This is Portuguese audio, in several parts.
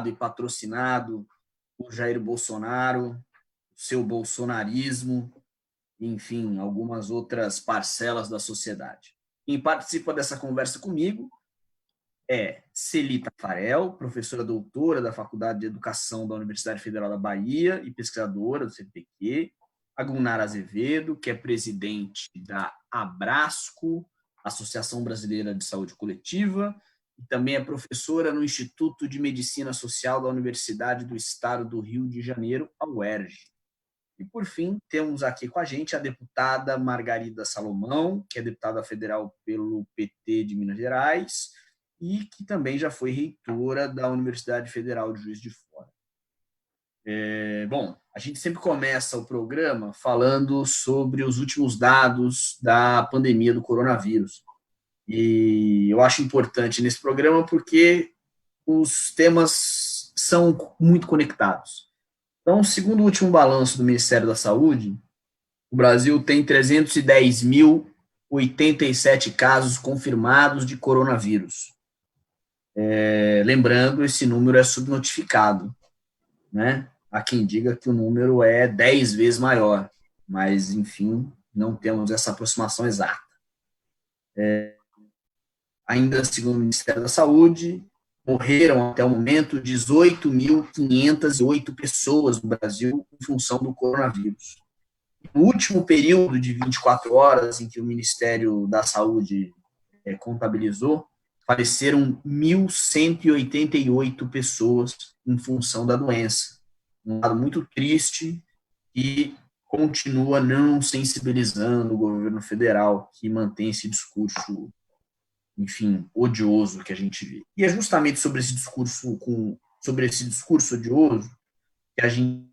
e patrocinado por Jair Bolsonaro, seu bolsonarismo, enfim, algumas outras parcelas da sociedade. Quem participa dessa conversa comigo é Celita Farel, professora doutora da Faculdade de Educação da Universidade Federal da Bahia e pesquisadora do CNPq, a Gunnar Azevedo, que é presidente da Abrasco, Associação Brasileira de Saúde Coletiva, e também é professora no Instituto de Medicina Social da Universidade do Estado do Rio de Janeiro, a UERJ. E, por fim, temos aqui com a gente a deputada Margarida Salomão, que é deputada federal pelo PT de Minas Gerais e que também já foi reitora da Universidade Federal de Juiz de Fora. Bom, a gente sempre começa o programa falando sobre os últimos dados da pandemia do coronavírus. E eu acho importante nesse programa porque os temas são muito conectados. Então, segundo o último balanço do Ministério da Saúde, o Brasil tem 310.087 casos confirmados de coronavírus. Lembrando, esse número é subnotificado, né? Há quem diga que o número é 10 vezes maior, mas, enfim, não temos essa aproximação exata. Ainda segundo o Ministério da Saúde, morreram até o momento 18.508 pessoas no Brasil em função do coronavírus. No último período de 24 horas em que o Ministério da Saúde contabilizou, faleceram 1.188 pessoas em função da doença. Um lado muito triste e continua não sensibilizando o governo federal, que mantém esse discurso, enfim, odioso que a gente vê. E é justamente sobre esse discurso odioso que a gente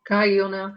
caiu, né?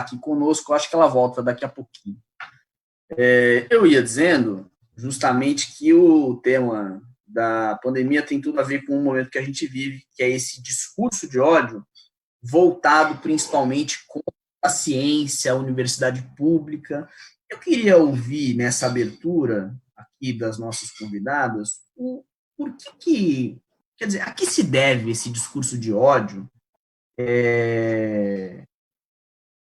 aqui conosco, acho que ela volta daqui a pouquinho. Eu ia dizendo justamente que o tema da pandemia tem tudo a ver com o momento que a gente vive, que é esse discurso de ódio voltado principalmente contra a ciência, a universidade pública. Eu queria ouvir nessa abertura aqui das nossas convidadas por quer dizer, a que se deve esse discurso de ódio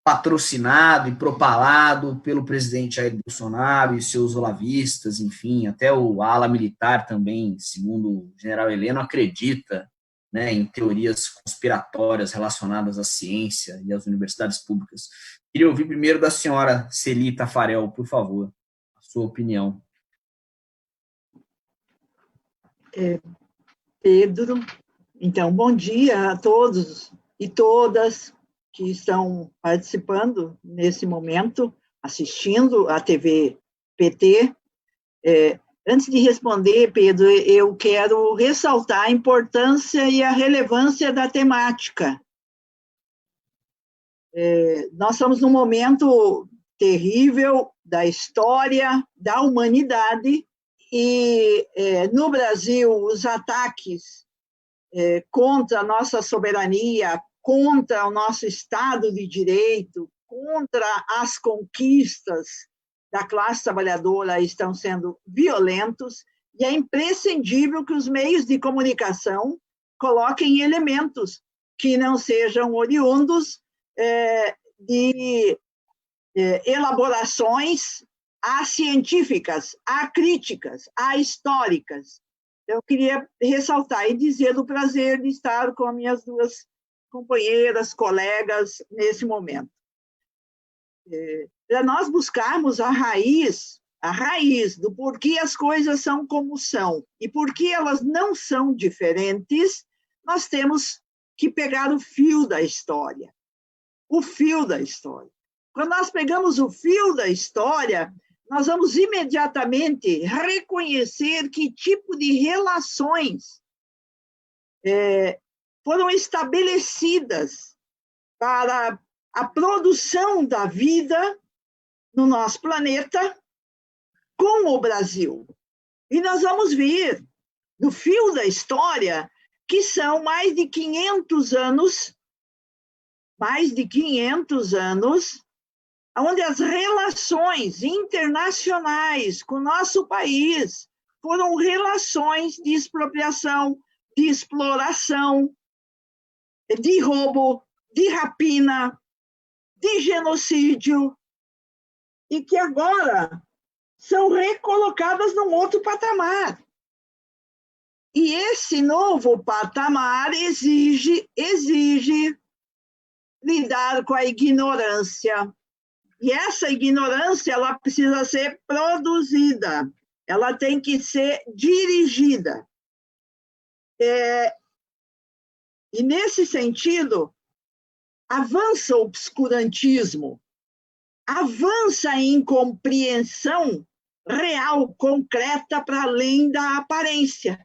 patrocinado e propalado pelo presidente Jair Bolsonaro e seus olavistas, enfim, até o ala militar também, segundo o general Heleno, acredita, né, em teorias conspiratórias relacionadas à ciência e às universidades públicas. Queria ouvir primeiro da senhora Celita Farel, por favor, a sua opinião. Pedro, então, bom dia a todos e todas que estão participando nesse momento, assistindo à TV PT. Antes de responder, Pedro, eu quero ressaltar a importância e a relevância da temática. Nós estamos num momento terrível da história da humanidade e, no Brasil, os ataques contra a nossa soberania, contra o nosso Estado de Direito, contra as conquistas da classe trabalhadora estão sendo violentos, e é imprescindível que os meios de comunicação coloquem elementos que não sejam oriundos de elaborações científicas, críticas, históricas. Eu queria ressaltar e dizer do prazer de estar com as minhas duas companheiras, colegas, nesse momento. Para nós buscarmos a raiz a raiz do porquê as coisas são como são e porquê elas não são diferentes, nós temos que pegar o fio da história. O fio da história. Quando nós pegamos o fio da história, nós vamos imediatamente reconhecer que tipo de relações foram estabelecidas para a produção da vida no nosso planeta com o Brasil. E nós vamos ver no fio da história que são mais de 500 anos, onde as relações internacionais com o nosso país foram relações de expropriação, de exploração, de roubo, de rapina, de genocídio, e que agora são recolocadas num outro patamar. E esse novo patamar exige lidar com a ignorância. E essa ignorância, ela precisa ser produzida, ela tem que ser dirigida. E nesse sentido, avança o obscurantismo, avança a incompreensão real, concreta, para além da aparência.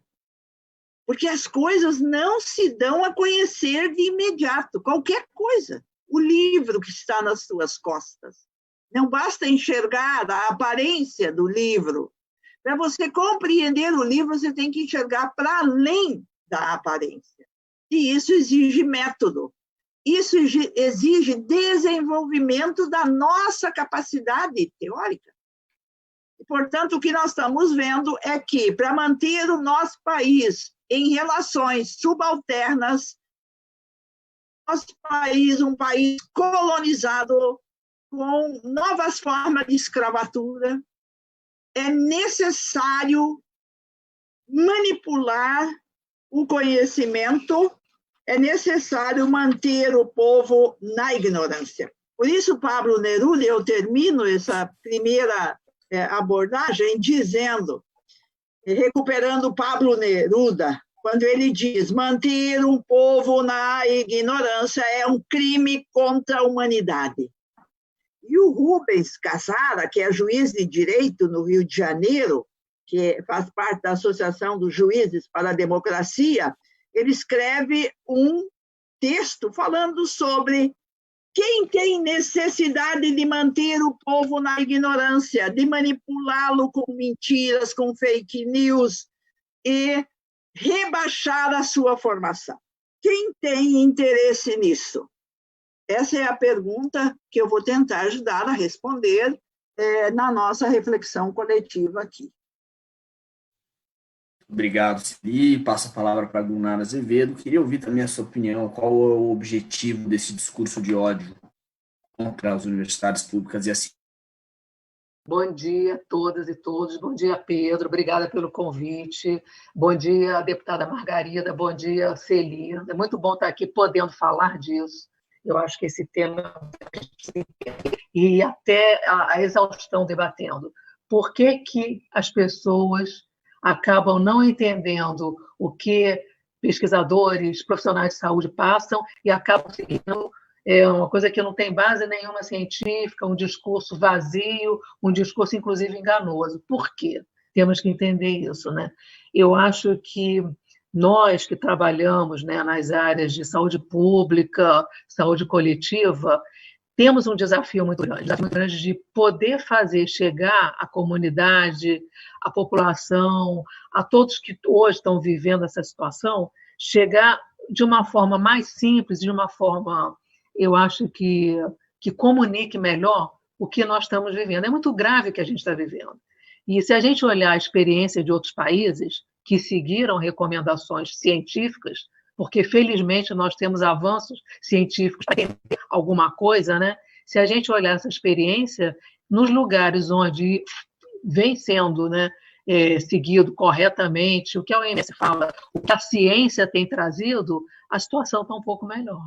Porque as coisas não se dão a conhecer de imediato, qualquer coisa. O livro que está nas suas costas. Não basta enxergar a aparência do livro. Para você compreender o livro, você tem que enxergar para além da aparência. E isso exige método. Isso exige desenvolvimento da nossa capacidade teórica. E, portanto, o que nós estamos vendo é que, para manter o nosso país em relações subalternas, nosso país, um país colonizado, com novas formas de escravatura, é necessário manipular o conhecimento, é necessário manter o povo na ignorância. Por isso, Pablo Neruda, eu termino essa primeira abordagem dizendo, recuperando Pablo Neruda, quando ele diz: manter um povo na ignorância é um crime contra a humanidade. E o Rubens Casara, que é juiz de direito no Rio de Janeiro, que faz parte da Associação dos Juízes para a Democracia, ele escreve um texto falando sobre quem tem necessidade de manter o povo na ignorância, de manipulá-lo com mentiras, com fake news e rebaixar a sua formação. Quem tem interesse nisso? Essa é a pergunta que eu vou tentar ajudar a responder na nossa reflexão coletiva aqui. Obrigado, Celi. Passo a palavra para a Gunnar Azevedo. Queria ouvir também a sua opinião. Qual é o objetivo desse discurso de ódio contra as universidades públicas e assim? Bom dia a todas e todos. Bom dia, Pedro. Obrigada pelo convite. Bom dia, deputada Margarida. Bom dia, Celi. É muito bom estar aqui podendo falar disso. Eu acho que esse tema e até a exaustão debatendo. Por que que as pessoas acabam não entendendo o que pesquisadores, profissionais de saúde passam e acabam seguindo uma coisa que não tem base nenhuma científica, um discurso vazio, um discurso, inclusive, enganoso. Por quê? Temos que entender isso, né? Eu acho que nós que trabalhamos, né, nas áreas de saúde pública, saúde coletiva, temos um desafio muito grande de poder fazer chegar à comunidade, à população, a todos que hoje estão vivendo essa situação, chegar de uma forma mais simples, de uma forma, eu acho que comunique melhor o que nós estamos vivendo. É muito grave o que a gente está vivendo. E se a gente olhar a experiência de outros países que seguiram recomendações científicas, porque, felizmente, nós temos avanços científicos para entender alguma coisa, né? Se a gente olhar essa experiência, nos lugares onde vem sendo, né, seguido corretamente, o que a OMS fala, o que a ciência tem trazido, a situação está um pouco melhor.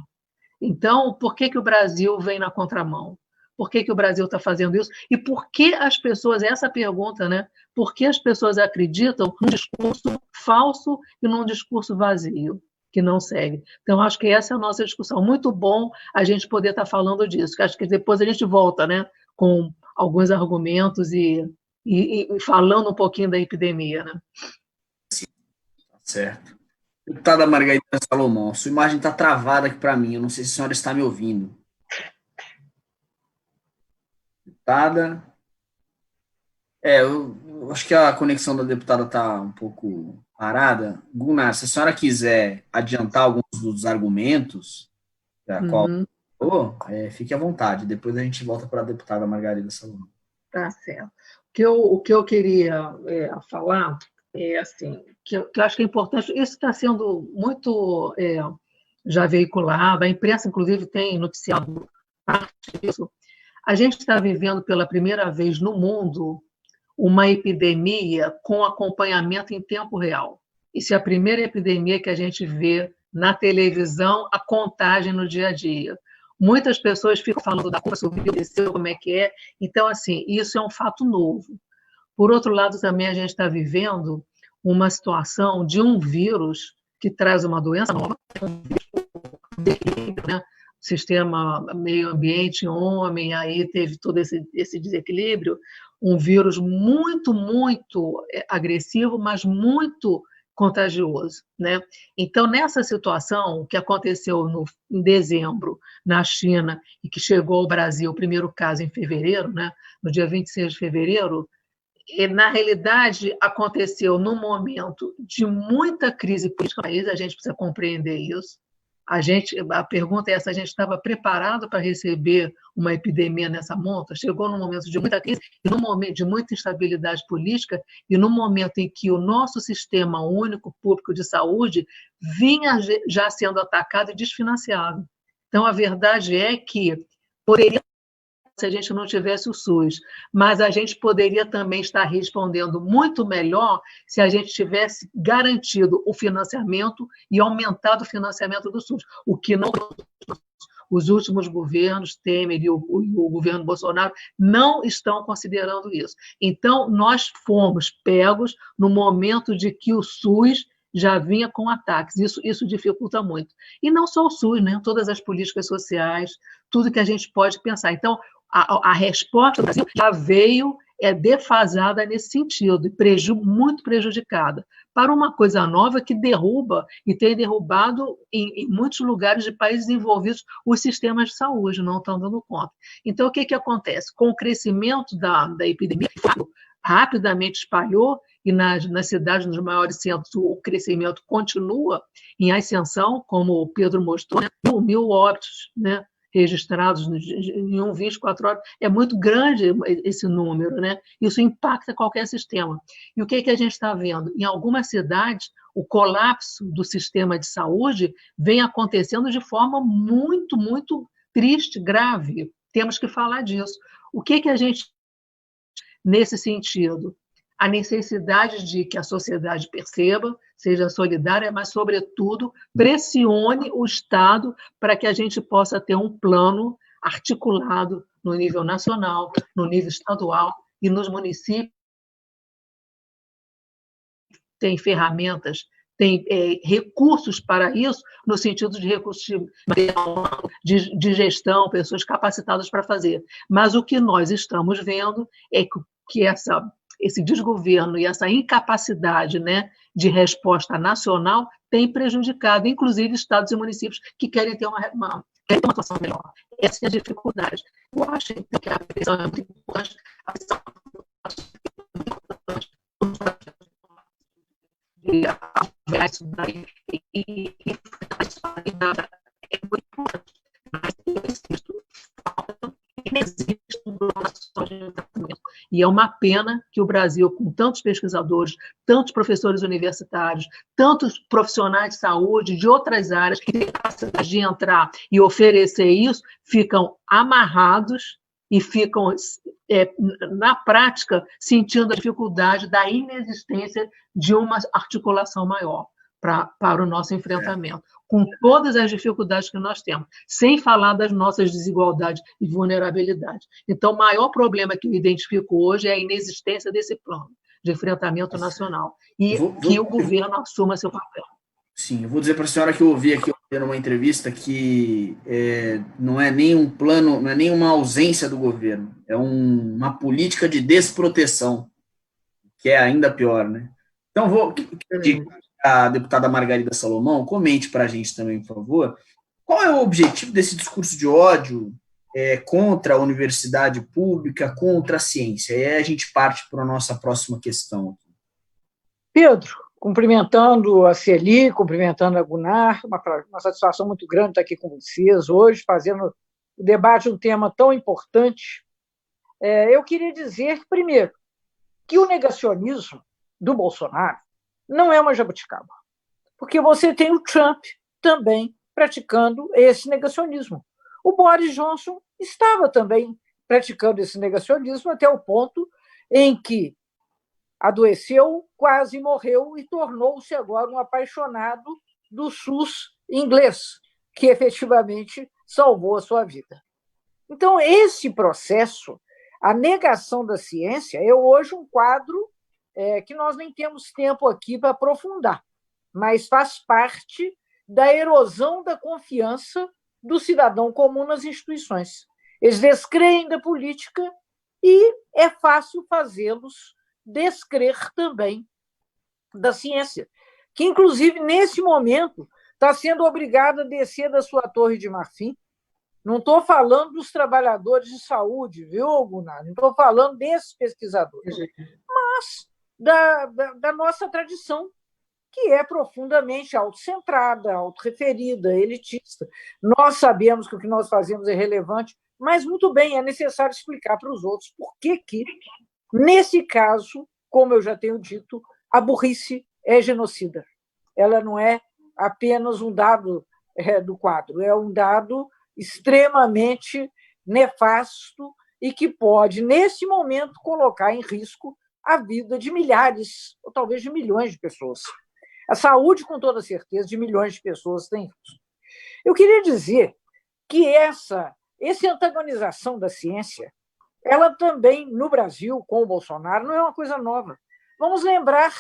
Então, por que o Brasil vem na contramão? Por que o Brasil está fazendo isso? E por que as pessoas, essa pergunta, né? Por que as pessoas acreditam num discurso falso e num discurso vazio, que não segue? Então, acho que essa é a nossa discussão. Muito bom a gente poder estar falando disso, que acho que depois a gente volta, né? Com alguns argumentos e falando um pouquinho da epidemia, né? Certo. Deputada Margarida Salomão, sua imagem está travada aqui para mim, eu não sei se a senhora está me ouvindo. Deputada. Eu acho que a conexão da deputada está um pouco parada. Gunnar, se a senhora quiser adiantar alguns dos argumentos, da qual fique à vontade. Depois a gente volta para a deputada Margarida Salomão. Tá certo. O que eu queria falar é assim, que eu acho que é importante, isso está sendo muito já veiculado, a imprensa, inclusive, tem noticiado parte disso. A gente está vivendo pela primeira vez no mundo uma epidemia com acompanhamento em tempo real. Isso é a primeira epidemia que a gente vê na televisão, a contagem no dia a dia. Muitas pessoas ficam falando da curva, subiu, desceu, como é que é. Então, assim, isso é um fato novo. Por outro lado, também a gente está vivendo uma situação de um vírus que traz uma doença nova, né? Sistema meio ambiente, homem, aí teve todo esse desequilíbrio, um vírus muito, muito agressivo, mas muito contagioso, né? Então, nessa situação que aconteceu em dezembro na China e que chegou ao Brasil, o primeiro caso em fevereiro, né? No dia 26 de fevereiro, e, na realidade, aconteceu num momento de muita crise política no país, a gente precisa compreender isso. A pergunta é essa: a gente estava preparado para receber uma epidemia nessa monta? Chegou num momento de muita crise, e num momento de muita instabilidade política, e num momento em que o nosso sistema único público de saúde vinha já sendo atacado e desfinanciado. Então, a verdade é que poderia, se a gente não tivesse o SUS, mas a gente poderia também estar respondendo muito melhor se a gente tivesse garantido o financiamento e aumentado o financiamento do SUS, o que não os últimos governos, Temer e o governo Bolsonaro, não estão considerando isso. Então, nós fomos pegos no momento de que o SUS já vinha com ataques. Isso dificulta muito. E não só o SUS, né? Todas as políticas sociais, tudo que a gente pode pensar. Então, a resposta do Brasil já veio defasada nesse sentido, e muito prejudicada, para uma coisa nova que derruba e tem derrubado em muitos lugares de países desenvolvidos os sistemas de saúde, não estão dando conta. Então, o que acontece? Com o crescimento da epidemia, rapidamente espalhou, e nas cidades, nos maiores centros, o crescimento continua em ascensão, como o Pedro mostrou, né? 1.000 óbitos, né? Registrados em 24 horas, é muito grande esse número, né? Isso impacta qualquer sistema. E o que a gente está vendo? Em algumas cidades, o colapso do sistema de saúde vem acontecendo de forma muito, muito triste, grave. Temos que falar disso. O que a gente, nesse sentido? A necessidade de que a sociedade perceba, seja solidária, mas, sobretudo, pressione o Estado para que a gente possa ter um plano articulado no nível nacional, no nível estadual e nos municípios. Tem ferramentas, tem recursos para isso, no sentido de recursos de gestão, pessoas capacitadas para fazer. Mas o que nós estamos vendo é que esse desgoverno e essa incapacidade, né, de resposta nacional tem prejudicado, inclusive, estados e municípios que querem ter uma atuação melhor. Essa é a dificuldade. Eu acho então, que a pressão é muito importante, a pressão é muito importante, isso daí, e é muito importante, mas eu insisto, existe um processo de tratamento. E é uma pena que o Brasil, com tantos pesquisadores, tantos professores universitários, tantos profissionais de saúde de outras áreas que têm capacidade de entrar e oferecer isso, ficam amarrados e ficam, na prática, sentindo a dificuldade da inexistência de uma articulação maior. para o nosso enfrentamento, com todas as dificuldades que nós temos, sem falar das nossas desigualdades e vulnerabilidades. Então, o maior problema que eu identifico hoje é a inexistência desse plano de enfrentamento nacional e que o governo assuma seu papel. Sim, eu vou dizer para a senhora que eu ouvi aqui numa entrevista que não é nem um plano, não é nem uma ausência do governo, é uma política de desproteção, que é ainda pior, né? Então, vou pedir a deputada Margarida Salomão comente para a gente também, por favor, qual é o objetivo desse discurso de ódio contra a universidade pública, contra a ciência? E aí a gente parte para a nossa próxima questão. Pedro, cumprimentando a Celi, cumprimentando a Gunnar, uma satisfação muito grande estar aqui com vocês hoje, fazendo o debate de um tema tão importante. Eu queria dizer, primeiro, que o negacionismo do Bolsonaro não é uma jabuticaba, porque você tem o Trump também praticando esse negacionismo. O Boris Johnson estava também praticando esse negacionismo até o ponto em que adoeceu, quase morreu e tornou-se agora um apaixonado do SUS inglês, que efetivamente salvou a sua vida. Então, esse processo, a negação da ciência, é hoje um quadro que nós nem temos tempo aqui para aprofundar, mas faz parte da erosão da confiança do cidadão comum nas instituições. Eles descreem da política e é fácil fazê-los descrer também da ciência, que, inclusive, nesse momento, está sendo obrigada a descer da sua torre de marfim. Não estou falando dos trabalhadores de saúde, viu, Gunnar? Não estou falando desses pesquisadores, mas da nossa tradição, que é profundamente autocentrada, autorreferida, elitista. Nós sabemos que o que nós fazemos é relevante, mas, muito bem, é necessário explicar para os outros por que, nesse caso, como eu já tenho dito, a burrice é genocida. Ela não é apenas um dado do quadro, é um dado extremamente nefasto e que pode, nesse momento, colocar em risco a vida de milhares, ou talvez de milhões de pessoas. A saúde, com toda certeza, de milhões de pessoas tem risco. Eu queria dizer que essa antagonização da ciência, ela também, no Brasil, com o Bolsonaro, não é uma coisa nova. Vamos lembrar,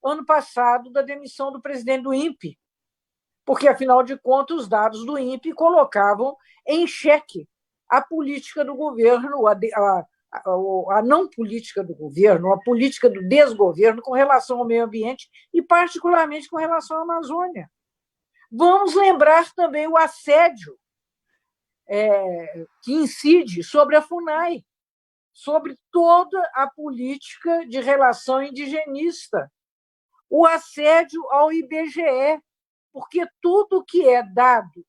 ano passado, da demissão do presidente do INPE, porque, afinal de contas, os dados do INPE colocavam em xeque a política do governo, a não política do governo, a política do desgoverno com relação ao meio ambiente e, particularmente, com relação à Amazônia. Vamos lembrar também o assédio que incide sobre a FUNAI, sobre toda a política de relação indigenista, o assédio ao IBGE, porque tudo que é dado,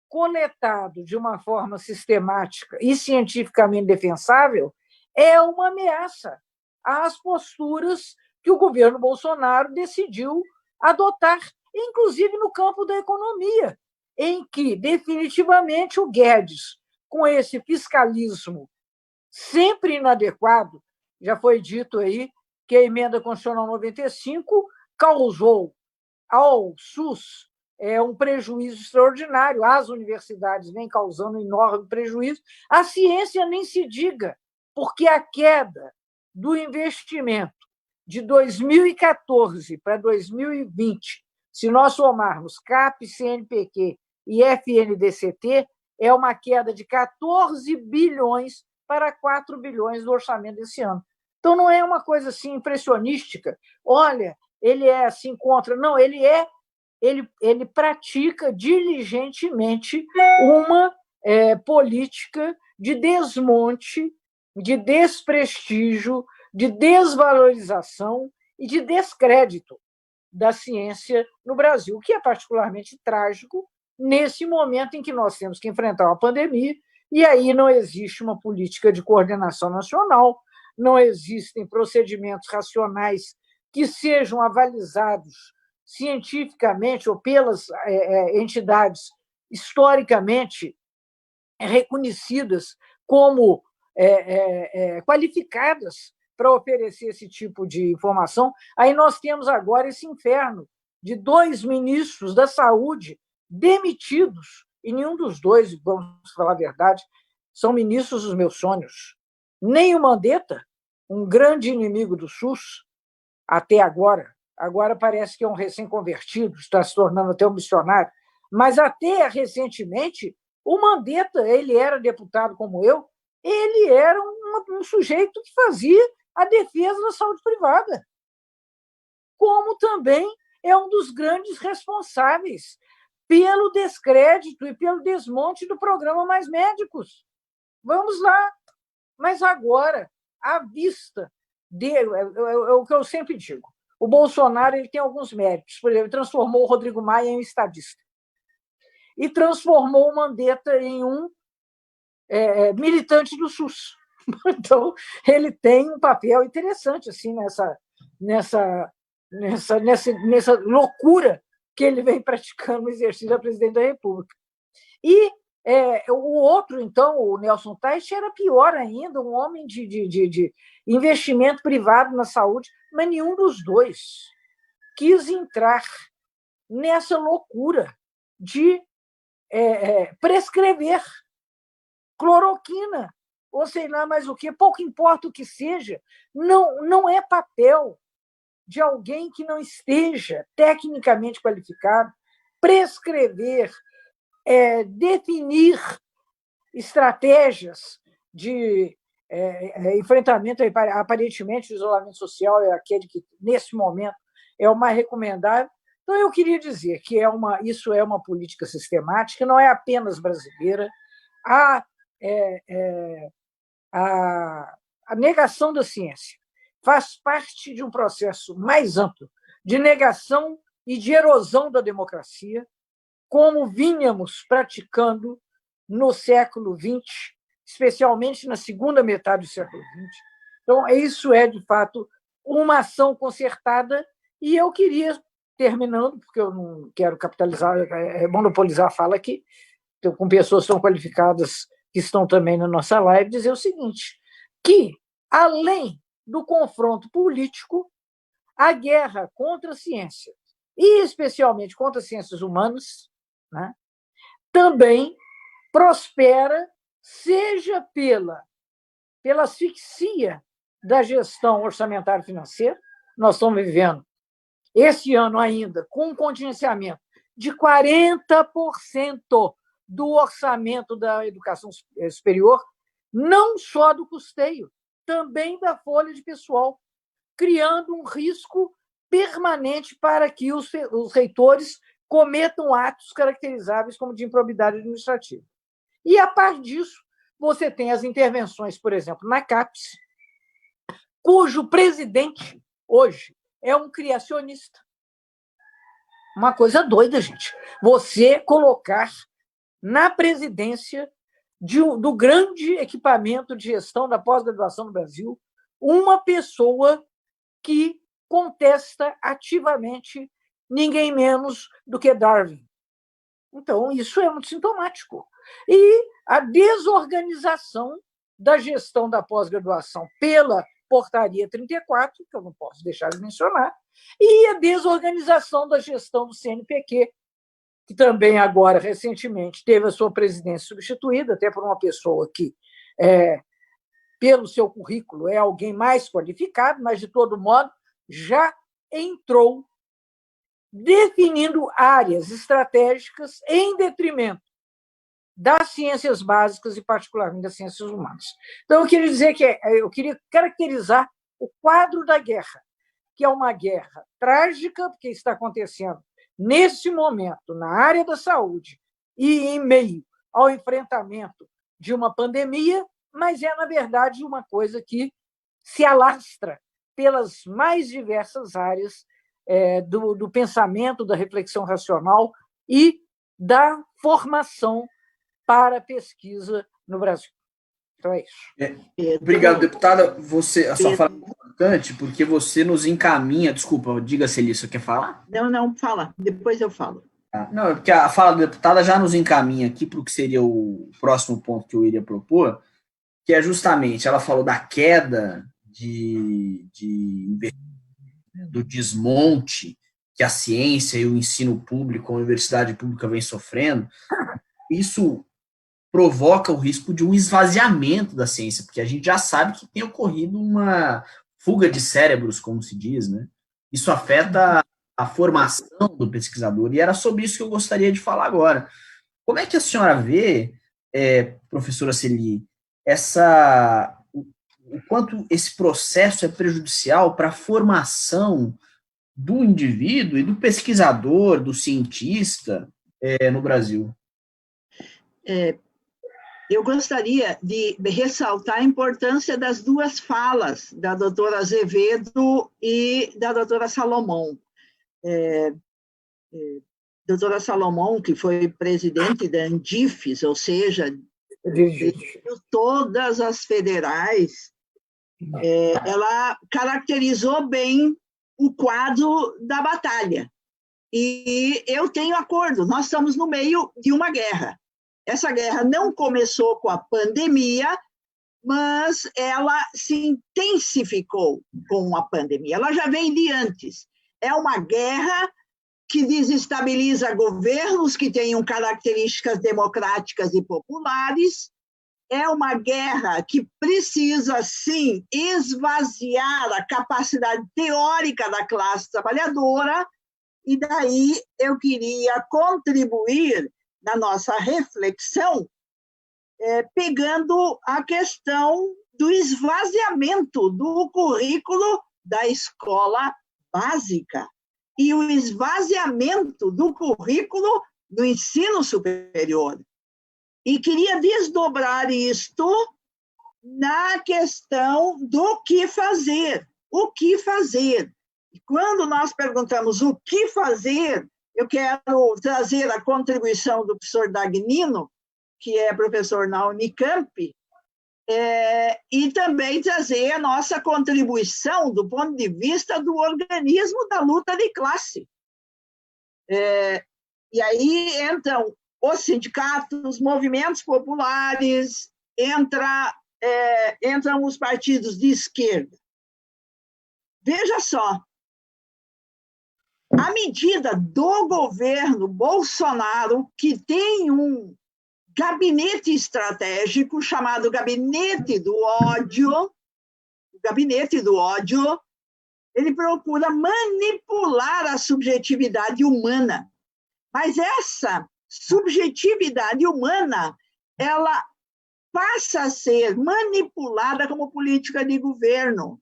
coletado de uma forma sistemática e cientificamente defensável, é uma ameaça às posturas que o governo Bolsonaro decidiu adotar, inclusive no campo da economia, em que, definitivamente, o Guedes, com esse fiscalismo sempre inadequado, já foi dito aí que a emenda constitucional 95 causou ao SUS um prejuízo extraordinário, às universidades vem causando enorme prejuízo, a ciência nem se diga, porque a queda do investimento de 2014 para 2020, se nós somarmos CAP, CNPq e FNDCT, é uma queda de 14 bilhões para 4 bilhões do orçamento desse ano. Então, não é uma coisa assim impressionística. Olha, ele é assim contra. Não, ele pratica diligentemente uma política de desmonte, de desprestígio, de desvalorização e de descrédito da ciência no Brasil, o que é particularmente trágico nesse momento em que nós temos que enfrentar uma pandemia e aí não existe uma política de coordenação nacional, não existem procedimentos racionais que sejam avalizados cientificamente ou pelas entidades historicamente reconhecidas como qualificadas para oferecer esse tipo de informação. Aí nós temos agora esse inferno de 2 ministros da Saúde demitidos, e nenhum dos dois, vamos falar a verdade, são ministros dos meus sonhos. Nem o Mandetta, um grande inimigo do SUS, até agora parece que é um recém-convertido, está se tornando até um missionário, mas até recentemente, o Mandetta, ele era deputado como eu, ele era um sujeito que fazia a defesa da saúde privada, como também é um dos grandes responsáveis pelo descrédito e pelo desmonte do programa Mais Médicos. Vamos lá. Mas agora, à vista dele, é o que eu sempre digo, o Bolsonaro ele tem alguns méritos. Por exemplo, ele transformou o Rodrigo Maia em um estadista e transformou o Mandetta em um militante do SUS. Então, ele tem um papel interessante assim, nessa loucura que ele vem praticando no exercício da presidência da República. E o outro, então, o Nelson Teich, era pior ainda, um homem de investimento privado na saúde, mas nenhum dos dois quis entrar nessa loucura de prescrever cloroquina, ou sei lá mais o que, pouco importa o que seja, não é papel de alguém que não esteja tecnicamente qualificado prescrever, definir estratégias de enfrentamento, aparentemente, o isolamento social é aquele que, nesse momento, é o mais recomendável. Então, eu queria dizer que isso é uma política sistemática, não é apenas brasileira. A negação da ciência faz parte de um processo mais amplo de negação e de erosão da democracia, como vínhamos praticando no século XX, especialmente na segunda metade do século XX. Então, isso é, de fato, uma ação concertada, e eu queria, terminando, porque eu não quero capitalizar, monopolizar a fala aqui, com pessoas tão qualificadas que estão também na nossa live, dizer o seguinte, que, além do confronto político, a guerra contra a ciência, e especialmente contra as ciências humanas, né, também prospera, seja pela asfixia da gestão orçamentária financeira. Nós estamos vivendo, esse ano ainda, com um contingenciamento de 40% do orçamento da educação superior, não só do custeio, também da folha de pessoal, criando um risco permanente para que os reitores cometam atos caracterizáveis como de improbidade administrativa. E, a par disso, você tem as intervenções, por exemplo, na CAPES, cujo presidente, hoje, é um criacionista. Uma coisa doida, gente. Você colocar na presidência do grande equipamento de gestão da pós-graduação no Brasil uma pessoa que contesta ativamente ninguém menos do que Darwin. Então, isso é muito sintomático. E a desorganização da gestão da pós-graduação pela Portaria 34, que eu não posso deixar de mencionar, e a desorganização da gestão do CNPq, que também agora, recentemente, teve a sua presidência substituída, até por uma pessoa que, pelo seu currículo, é alguém mais qualificado, mas, de todo modo, já entrou definindo áreas estratégicas em detrimento das ciências básicas e, particularmente, das ciências humanas. Então, eu queria caracterizar o quadro da guerra, que é uma guerra trágica, porque está acontecendo nesse momento na área da saúde e em meio ao enfrentamento de uma pandemia, mas na verdade, uma coisa que se alastra pelas mais diversas áreas do pensamento, da reflexão racional e da formação para a pesquisa no Brasil. Então, é isso. Obrigado, deputada. A sua fala é importante, porque você nos encaminha... Desculpa, diga, Celi, você quer falar? Não, fala. Depois eu falo. Não, é porque a fala da deputada já nos encaminha aqui para o que seria o próximo ponto que eu iria propor, que é justamente, ela falou da queda do desmonte que a ciência e o ensino público, a universidade pública vem sofrendo, isso provoca o risco de um esvaziamento da ciência, porque a gente já sabe que tem ocorrido uma fuga de cérebros, como se diz, né? Isso afeta a formação do pesquisador, e era sobre isso que eu gostaria de falar agora. Como é que a senhora vê, professora Celi, o quanto esse processo é prejudicial para a formação do indivíduo e do pesquisador, do cientista no Brasil? Eu gostaria de ressaltar a importância das duas falas, da doutora Azevedo e da doutora Salomão. Doutora Salomão, que foi presidente da Andifes, ou seja, de todas as federais, ela caracterizou bem o quadro da batalha. E eu tenho acordo, nós estamos no meio de uma guerra. Essa guerra não começou com a pandemia, mas ela se intensificou com a pandemia. Ela já vem de antes. É uma guerra que desestabiliza governos que tenham características democráticas e populares. É uma guerra que precisa, sim, esvaziar a capacidade teórica da classe trabalhadora, e daí eu queria contribuir na nossa reflexão, pegando a questão do esvaziamento do currículo da escola básica e o esvaziamento do currículo do ensino superior. E queria desdobrar isto na questão do que fazer. O que fazer? E quando nós perguntamos o que fazer, eu quero trazer a contribuição do professor Dagnino, que é professor na Unicamp, e também trazer a nossa contribuição do ponto de vista do organismo da luta de classe. E aí entram os sindicatos, os movimentos populares, entram os partidos de esquerda. Veja só, a medida do governo Bolsonaro, que tem um gabinete estratégico chamado Gabinete do Ódio, ele procura manipular a subjetividade humana. Mas essa subjetividade humana, ela passa a ser manipulada como política de governo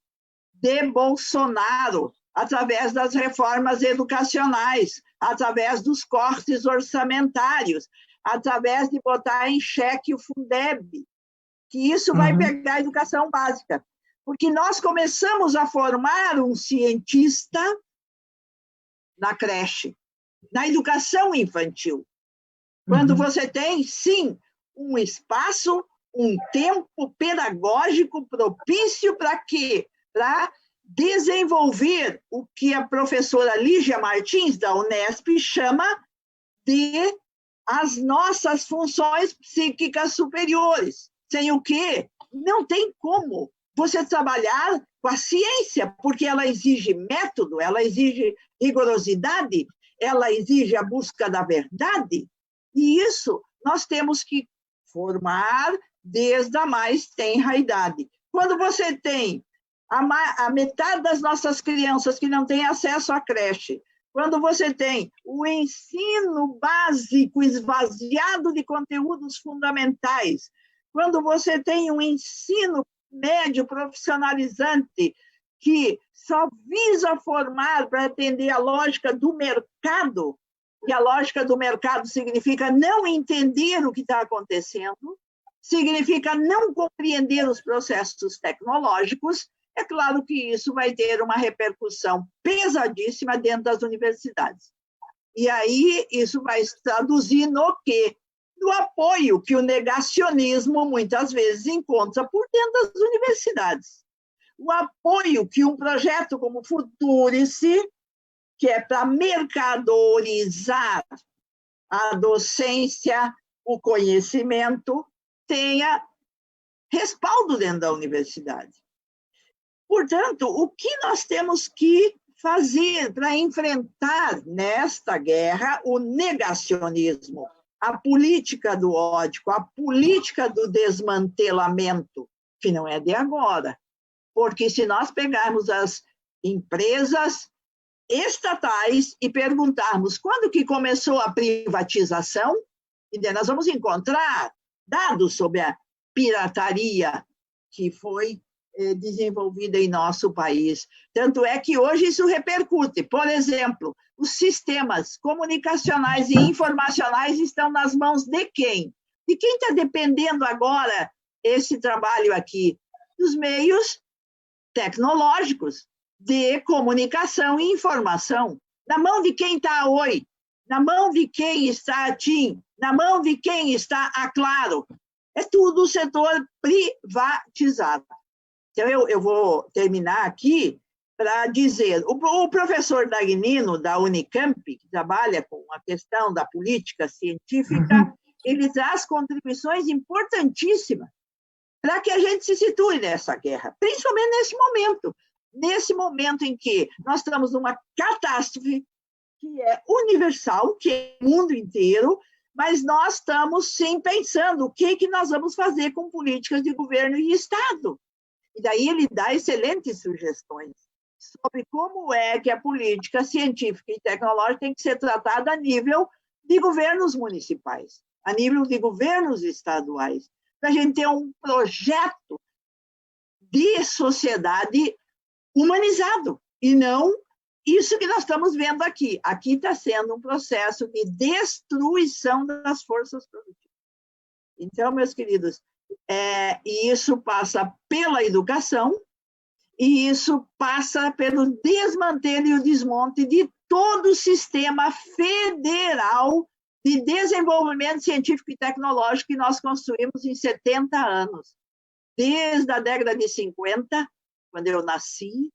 de Bolsonaro, através das reformas educacionais, através dos cortes orçamentários, através de botar em xeque o Fundeb, que isso vai pegar a educação básica. Porque nós começamos a formar um cientista na creche, na educação infantil. Quando você tem, sim, um espaço, um tempo pedagógico propício para quê? Para desenvolver o que a professora Lígia Martins, da Unesp, chama de as nossas funções psíquicas superiores. Sem o quê? Não tem como você trabalhar com a ciência, porque ela exige método, ela exige rigorosidade, ela exige a busca da verdade, e isso nós temos que formar desde a mais tenra idade. Quando você tem a metade das nossas crianças que não têm acesso à creche, quando você tem o ensino básico esvaziado de conteúdos fundamentais, quando você tem um ensino médio profissionalizante que só visa formar para atender a lógica do mercado, e a lógica do mercado significa não entender o que está acontecendo, significa não compreender os processos tecnológicos, é claro que isso vai ter uma repercussão pesadíssima dentro das universidades. E aí isso vai se traduzir no quê? No apoio que o negacionismo muitas vezes encontra por dentro das universidades. O apoio que um projeto como Futurice, que é para mercadorizar a docência, o conhecimento, tenha respaldo dentro da universidade. Portanto, o que nós temos que fazer, para enfrentar nesta guerra o negacionismo, a política do ódio, a política do desmantelamento, que não é de agora. Porque se nós pegarmos as empresas estatais e perguntarmos quando que começou a privatização, nós vamos encontrar dados sobre a pirataria que foi desenvolvida em nosso país. Tanto é que hoje isso repercute. Por exemplo, os sistemas comunicacionais e informacionais estão nas mãos de quem? De quem está dependendo agora esse trabalho aqui? Dos meios tecnológicos de comunicação e informação. Na mão de quem está a Oi? Na mão de quem está a TIM? Na mão de quem está a Claro? É tudo o setor privatizado. Então, eu vou terminar aqui para dizer, o professor Dagnino, da Unicamp, que trabalha com a questão da política científica, ele traz contribuições importantíssimas para que a gente se situe nessa guerra, principalmente nesse momento em que nós estamos numa catástrofe que é universal, que é o mundo inteiro, mas nós estamos sim pensando o que nós vamos fazer com políticas de governo e Estado. E daí ele dá excelentes sugestões sobre como é que a política científica e tecnológica tem que ser tratada a nível de governos municipais, a nível de governos estaduais, para a gente ter um projeto de sociedade humanizado, e não isso que nós estamos vendo aqui. Aqui está sendo um processo de destruição das forças produtivas. Então, meus queridos, isso passa pela educação, e isso passa pelo desmantelo e o desmonte de todo o sistema federal de desenvolvimento científico e tecnológico que nós construímos em 70 anos. Desde a década de 50, quando eu nasci,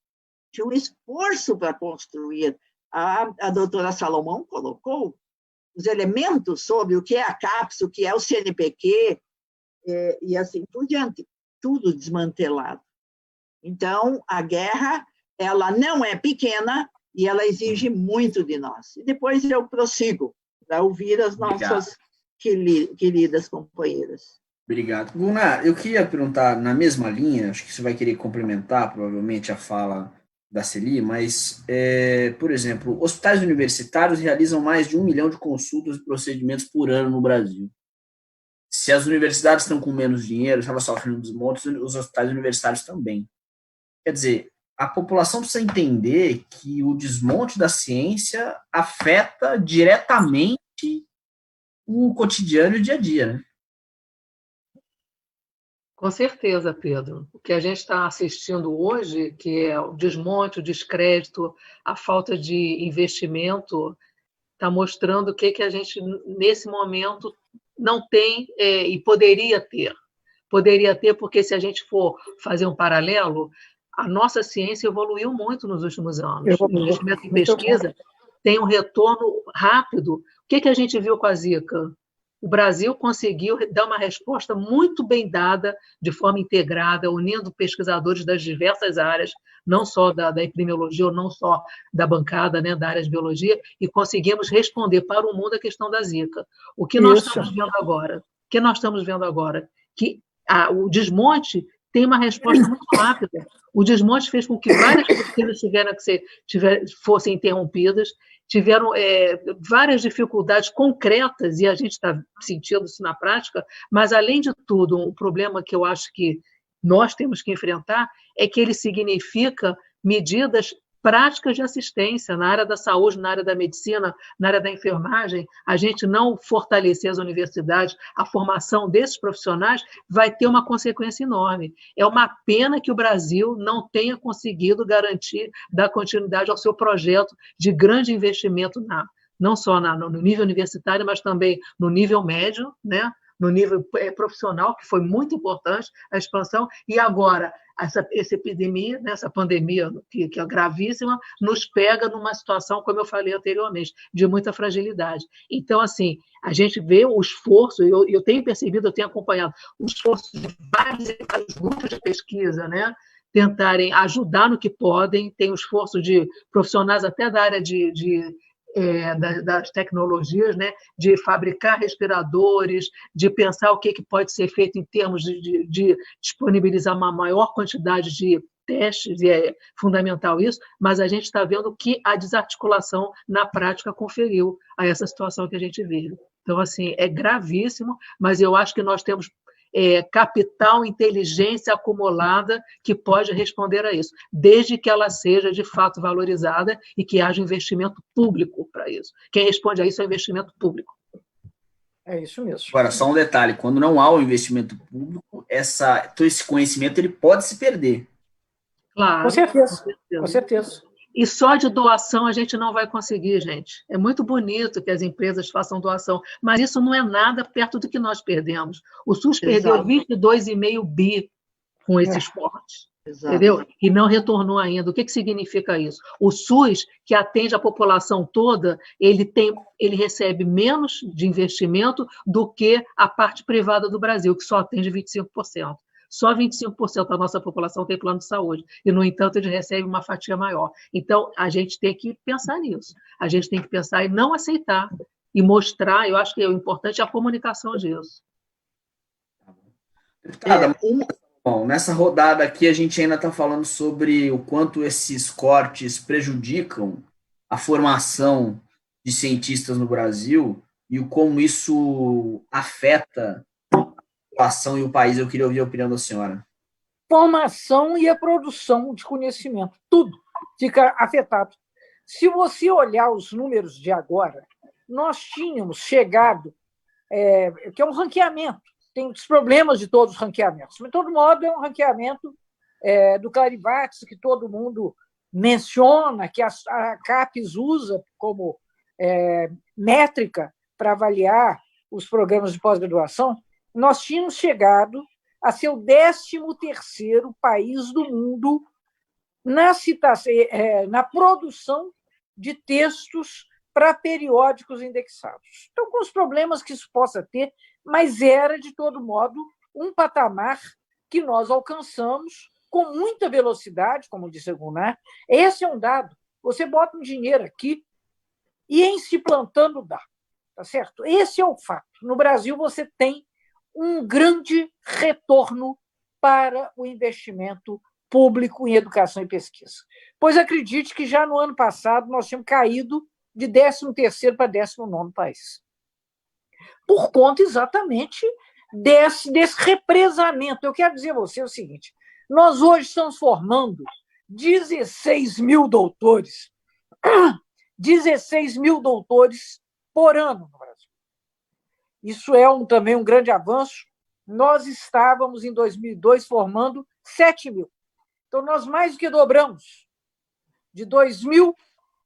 tinha um esforço para construir. A doutora Salomão colocou os elementos sobre o que é a CAPES, o que é o CNPq, e assim por diante, tudo desmantelado. Então, a guerra, ela não é pequena e ela exige muito de nós. E depois eu prossigo para ouvir as nossas queridas companheiras. Obrigado. Gunnar, eu queria perguntar na mesma linha, acho que você vai querer complementar provavelmente a fala da Celi, mas, por exemplo, hospitais universitários realizam mais de 1 milhão de consultas e procedimentos por ano no Brasil. Se as universidades estão com menos dinheiro, se elas sofrem desmontes, os hospitais universitários também. Quer dizer, a população precisa entender que o desmonte da ciência afeta diretamente o cotidiano e o dia a dia, né? Com certeza, Pedro. O que a gente está assistindo hoje, que é o desmonte, o descrédito, a falta de investimento, está mostrando o que a gente, nesse momento, não tem e poderia ter. Poderia ter, porque se a gente for fazer um paralelo, a nossa ciência evoluiu muito nos últimos anos. O investimento em pesquisa tem um retorno rápido. O que a gente viu com a Zika? O Brasil conseguiu dar uma resposta muito bem dada, de forma integrada, unindo pesquisadores das diversas áreas, não só da epidemiologia, ou não só da bancada, né, da área de biologia, e conseguimos responder para o mundo a questão da Zika. O que nós estamos vendo agora? Que o desmonte tem uma resposta muito rápida. O desmonte fez com que várias pesquisas fossem interrompidas, tiveram várias dificuldades concretas, e a gente está sentindo isso na prática, mas, além de tudo, um problema que eu acho que nós temos que enfrentar é que ele significa medidas práticas de assistência na área da saúde, na área da medicina, na área da enfermagem. A gente não fortalecer as universidades, a formação desses profissionais vai ter uma consequência enorme. É uma pena que o Brasil não tenha conseguido garantir, dar continuidade ao seu projeto de grande investimento, não só no nível universitário, mas também no nível médio, né? No nível profissional, que foi muito importante a expansão, e agora essa epidemia, né, essa pandemia que é gravíssima, nos pega numa situação, como eu falei anteriormente, de muita fragilidade. Então, assim, a gente vê o esforço, eu tenho percebido, eu tenho acompanhado o esforço de vários grupos de pesquisa, né? tentarem ajudar no que podem, tem o esforço de profissionais até da área das tecnologias, né, de fabricar respiradores, de pensar o que pode ser feito em termos de disponibilizar uma maior quantidade de testes, e é fundamental isso, mas a gente está vendo que a desarticulação na prática conferiu a essa situação que a gente vive. Então, assim, é gravíssimo, mas eu acho que nós temos capital, inteligência acumulada que pode responder a isso, desde que ela seja de fato valorizada e que haja investimento público para isso. Quem responde a isso é o investimento público. É isso mesmo. Agora, só um detalhe, quando não há o investimento público, todo esse conhecimento ele pode se perder. Claro. Com certeza. Com certeza. E só de doação a gente não vai conseguir, gente. É muito bonito que as empresas façam doação, mas isso não é nada perto do que nós perdemos. O SUS perdeu 22,5 bi com esse esporte, entendeu? E não retornou ainda. O que significa isso? O SUS, que atende a população toda, ele recebe menos de investimento do que a parte privada do Brasil, que só atende 25%. Só 25% da nossa população tem plano de saúde, e, no entanto, ele recebe uma fatia maior. Então, a gente tem que pensar nisso. A gente tem que pensar e não aceitar, e mostrar, eu acho que o importante é a comunicação disso. Deputada, bom, nessa rodada aqui a gente ainda está falando sobre o quanto esses cortes prejudicam a formação de cientistas no Brasil e o como isso afeta e o país. Eu queria ouvir a opinião da senhora. Formação e a produção de conhecimento, tudo fica afetado. Se você olhar os números de agora, nós tínhamos chegado, que é um ranqueamento, tem os problemas de todos os ranqueamentos, mas, de todo modo, é um ranqueamento do Clarivax, que todo mundo menciona, que a CAPES usa como métrica para avaliar os programas de pós-graduação. Nós tínhamos chegado a ser o 13º país do mundo na produção de textos para periódicos indexados. Então, com os problemas que isso possa ter, mas era, de todo modo, um patamar que nós alcançamos com muita velocidade, como disse a Gunnar. Esse é um dado. Você bota um dinheiro aqui e, em se plantando, dá. Tá certo? Esse é o fato. No Brasil, você tem um grande retorno para o investimento público em educação e pesquisa. Pois acredite que já no ano passado nós tínhamos caído de 13º para 19º país. Por conta exatamente desse represamento. Eu quero dizer a você o seguinte, nós hoje estamos formando 16 mil doutores, 16 mil doutores por ano no Brasil. Isso é também um grande avanço. Nós estávamos, em 2002, formando 7 mil. Então, nós mais do que dobramos. De 2000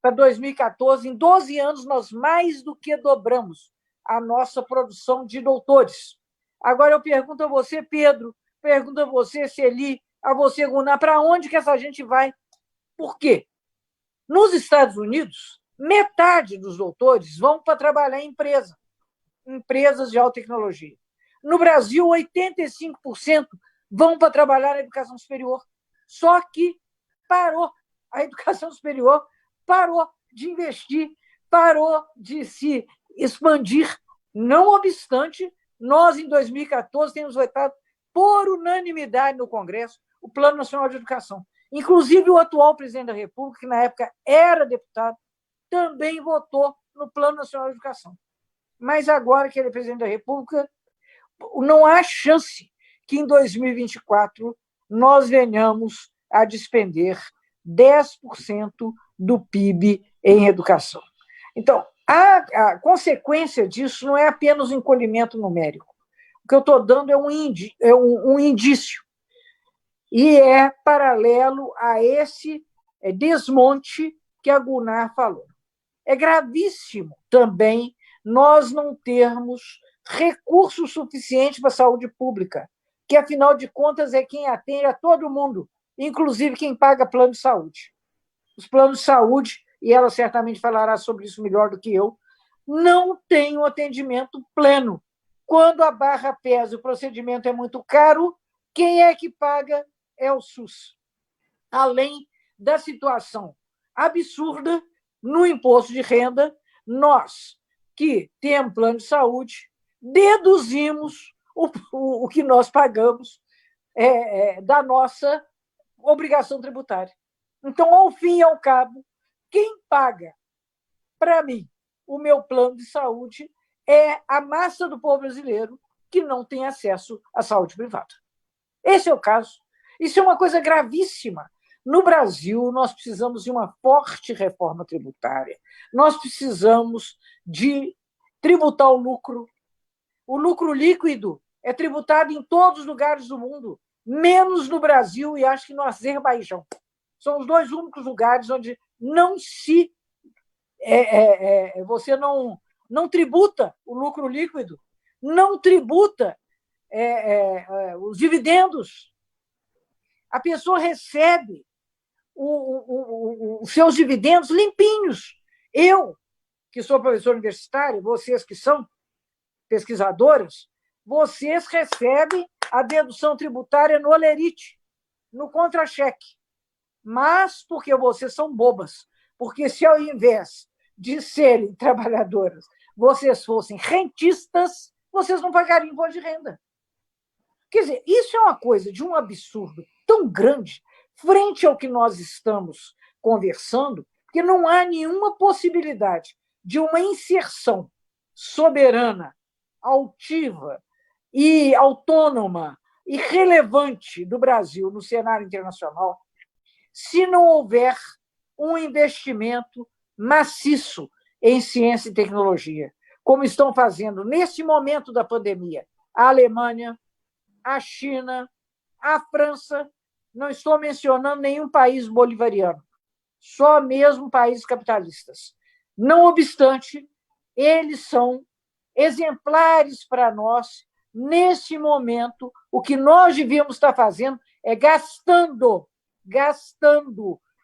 para 2014, em 12 anos, nós mais do que dobramos a nossa produção de doutores. Agora, eu pergunto a você, Pedro, pergunto a você, Celi, a você, Gunnar, para onde que essa gente vai? Por quê? Nos Estados Unidos, metade dos doutores vão para trabalhar em empresas de alta tecnologia. No Brasil, 85% vão para trabalhar na educação superior. Só que parou. A educação superior parou de investir, parou de se expandir. Não obstante, nós, em 2014, temos votado por unanimidade no Congresso o Plano Nacional de Educação. Inclusive, o atual presidente da República, que na época era deputado, também votou no Plano Nacional de Educação. Mas agora que ele é presidente da República, não há chance que em 2024 nós venhamos a despender 10% do PIB em educação. Então, a consequência disso não é apenas o encolhimento numérico. O que eu estou dando é um indício. E é paralelo a esse desmonte que a Gunnar falou. É gravíssimo também nós não termos recursos suficientes para a saúde pública, que, afinal de contas, é quem atende a todo mundo, inclusive quem paga plano de saúde. Os planos de saúde, e ela certamente falará sobre isso melhor do que eu, não têm um atendimento pleno. Quando a barra pesa, o procedimento é muito caro, quem é que paga é o SUS. além da situação absurda no imposto de renda, nós, que temos plano de saúde, deduzimos o que nós pagamos da nossa obrigação tributária. Então, ao fim e ao cabo, quem paga para mim o meu plano de saúde é a massa do povo brasileiro que não tem acesso à saúde privada. Esse é o caso. Isso é uma coisa gravíssima. No Brasil, nós precisamos de uma forte reforma tributária. Nós precisamos de tributar o lucro. O lucro líquido é tributado em todos os lugares do mundo, menos no Brasil e acho que no Azerbaijão. São os dois únicos lugares onde não se você não tributa o lucro líquido, não tributa os dividendos. A pessoa recebe os seus dividendos limpinhos. Eu, que sou professor universitário, vocês que são pesquisadoras, vocês recebem a dedução tributária no olerite, no contra-cheque. Mas porque vocês são bobas. Porque se, ao invés de serem trabalhadoras, vocês fossem rentistas, vocês não pagariam imposto de renda. Quer dizer, isso é uma coisa de um absurdo tão grande frente ao que nós estamos conversando, que não há nenhuma possibilidade de uma inserção soberana, altiva e autônoma e relevante do Brasil no cenário internacional se não houver um investimento maciço em ciência e tecnologia, como estão fazendo nesse momento da pandemia a Alemanha, a China, a França. Não estou mencionando nenhum país bolivariano, só mesmo países capitalistas. Não obstante, eles são exemplares para nós. Nesse momento, o que nós devíamos estar fazendo é gastando.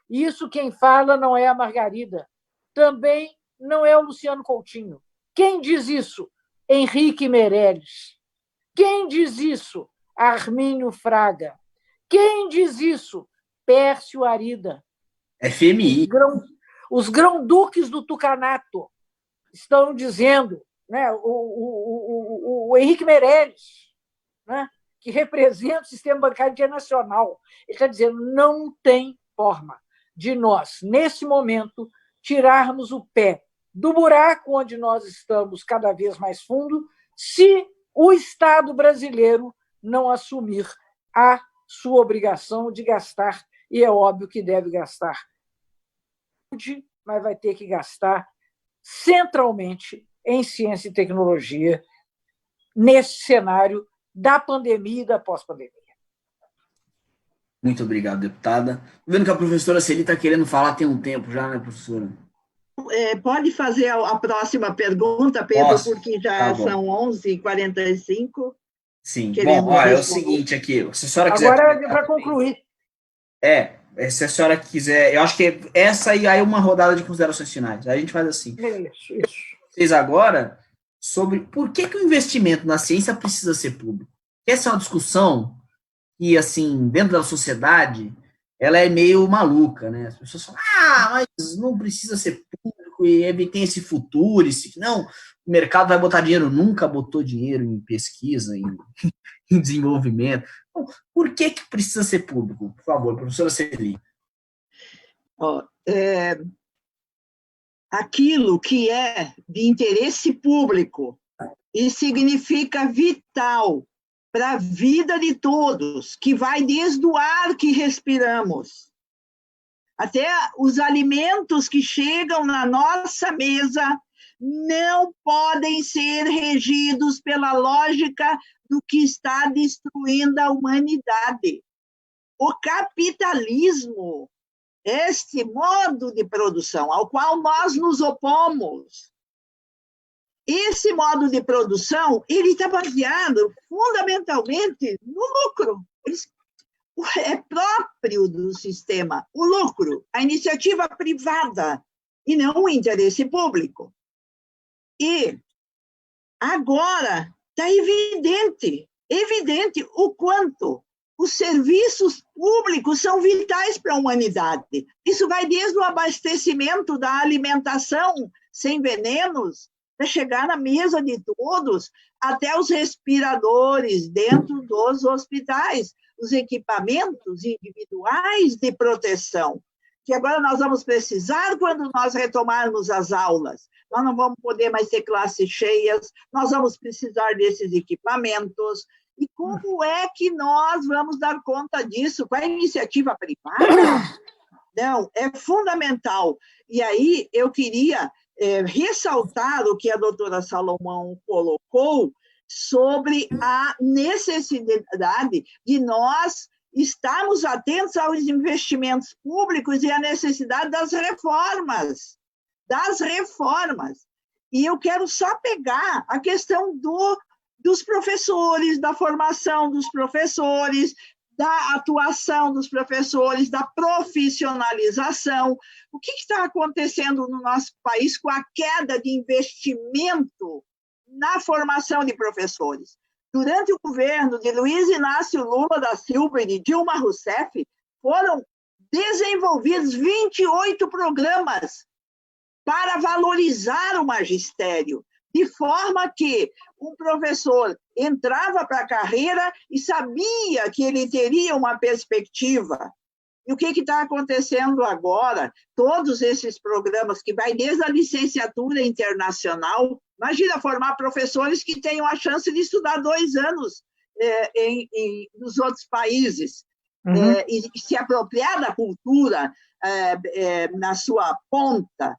Isso quem fala não é a Margarida, também não é o Luciano Coutinho. Quem diz isso? Henrique Meirelles. Quem diz isso? Armínio Fraga. Quem diz isso? Pércio Arida. FMI. Os grão-duques do Tucanato estão dizendo, né? O Henrique Meirelles, né? Que representa o sistema bancário internacional, ele está dizendo não tem forma de nós, nesse momento, tirarmos o pé do buraco onde nós estamos cada vez mais fundo, se o Estado brasileiro não assumir a sua obrigação de gastar, e é óbvio que deve gastar, mas vai ter que gastar centralmente em ciência e tecnologia nesse cenário da pandemia e da pós-pandemia. Muito obrigado, deputada. Estou vendo que a professora Celi está querendo falar tem um tempo já, né, professora? Pode fazer a próxima pergunta, Pedro, Posso? porque já são 11h45. Sim. Bom, é o seguinte aqui, se a senhora quiser... Agora é para concluir. Se a senhora quiser... Eu acho que essa aí é uma rodada de considerações finais. Aí a gente faz assim. Isso. Vocês agora sobre por que o investimento na ciência precisa ser público. Essa é uma discussão que, assim, dentro da sociedade, ela é meio maluca, né? As pessoas falam, mas não precisa ser público, e tem esse futuro, não, o mercado vai botar dinheiro, nunca botou dinheiro em pesquisa, em desenvolvimento. Então, por que precisa ser público? Por favor, professora Celi. Aquilo que é de interesse público e significa vital para a vida de todos, que vai desde o ar que respiramos, até os alimentos que chegam na nossa mesa, não podem ser regidos pela lógica do que está destruindo a humanidade. O capitalismo, este modo de produção ao qual nós nos opomos, esse modo de produção, ele está baseado fundamentalmente no lucro. É próprio do sistema o lucro, a iniciativa privada, e não o interesse público. E agora está evidente o quanto os serviços públicos são vitais para a humanidade. Isso vai desde o abastecimento da alimentação sem venenos, para chegar na mesa de todos, até os respiradores dentro dos hospitais, os equipamentos individuais de proteção, que agora nós vamos precisar quando nós retomarmos as aulas. Nós não vamos poder mais ter classes cheias, nós vamos precisar desses equipamentos. E como é que nós vamos dar conta disso? Com a iniciativa privada? Não, é fundamental. E aí eu queria ressaltar o que a doutora Salomão colocou sobre a necessidade de nós estarmos atentos aos investimentos públicos e a necessidade das reformas. E eu quero só pegar a questão dos professores, da formação dos professores, da atuação dos professores, da profissionalização. O que está acontecendo no nosso país com a queda de investimento na formação de professores? Durante o governo de Luiz Inácio Lula da Silva e de Dilma Rousseff, foram desenvolvidos 28 programas para valorizar o magistério, de forma que um professor entrava para a carreira e sabia que ele teria uma perspectiva. E o que está acontecendo agora? Todos esses programas que vai desde a licenciatura internacional, imagina formar professores que tenham a chance de estudar 2 anos nos outros países, e se apropriar da cultura na sua ponta,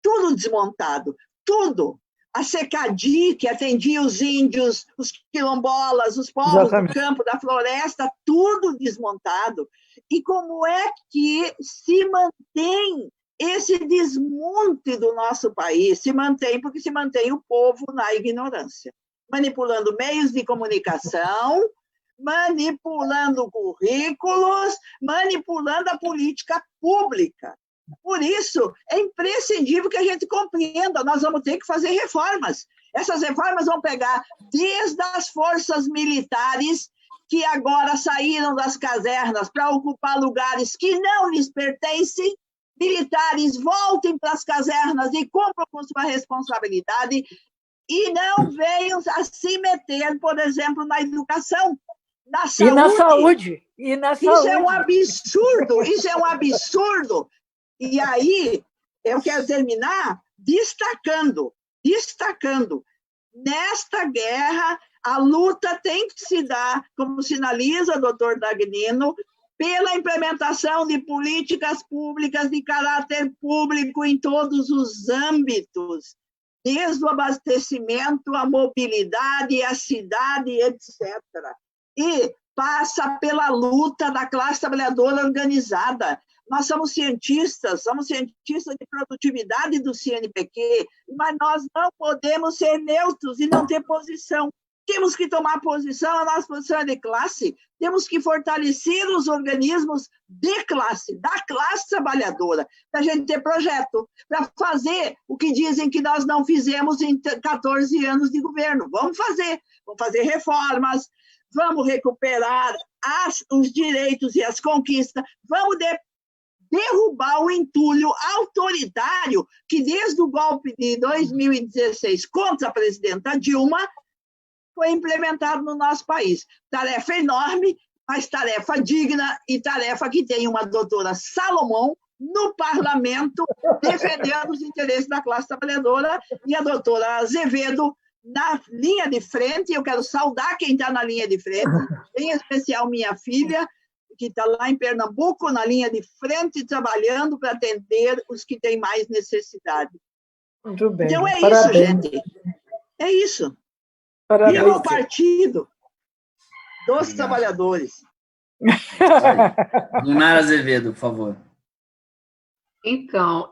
tudo desmontado, tudo. A SECADI, que atendia os índios, os quilombolas, os povos Exatamente. do campo, da floresta, tudo desmontado. E como é que se mantém esse desmonte do nosso país? Se mantém porque se mantém o povo na ignorância, manipulando meios de comunicação, manipulando currículos, manipulando a política pública. Por isso, é imprescindível que a gente compreenda, nós vamos ter que fazer reformas. Essas reformas vão pegar desde as forças militares, que agora saíram das casernas para ocupar lugares que não lhes pertencem. Militares, voltem para as casernas e cumpram com sua responsabilidade e não venham a se meter, por exemplo, na educação, na saúde. E na Isso saúde. é um absurdo, isso é um absurdo. E aí, eu quero terminar destacando, nesta guerra, a luta tem que se dar, como sinaliza o doutor Dagnino, pela implementação de políticas públicas de caráter público em todos os âmbitos, desde o abastecimento, a mobilidade, a cidade, etc. E passa pela luta da classe trabalhadora organizada. Nós somos cientistas de produtividade do CNPq, mas nós não podemos ser neutros e não ter posição. Temos que tomar posição, a nossa posição é de classe, temos que fortalecer os organismos de classe, da classe trabalhadora, para a gente ter projeto, para fazer o que dizem que nós não fizemos em 14 anos de governo. Vamos fazer reformas, vamos recuperar os direitos e as conquistas, vamos derrubar o entulho autoritário que, desde o golpe de 2016 contra a presidenta Dilma, foi implementado no nosso país. Tarefa enorme, mas tarefa digna e tarefa que tem uma doutora Salomão no parlamento defendendo os interesses da classe trabalhadora e a doutora Azevedo na linha de frente. Eu quero saudar quem está na linha de frente, em especial minha filha, que está lá em Pernambuco, na linha de frente, trabalhando para atender os que têm mais necessidade. Muito bem. Então, é Parabéns. isso, gente. É isso. Parabéns. Viva o partido dos trabalhadores. Lunara Azevedo, por favor. Então,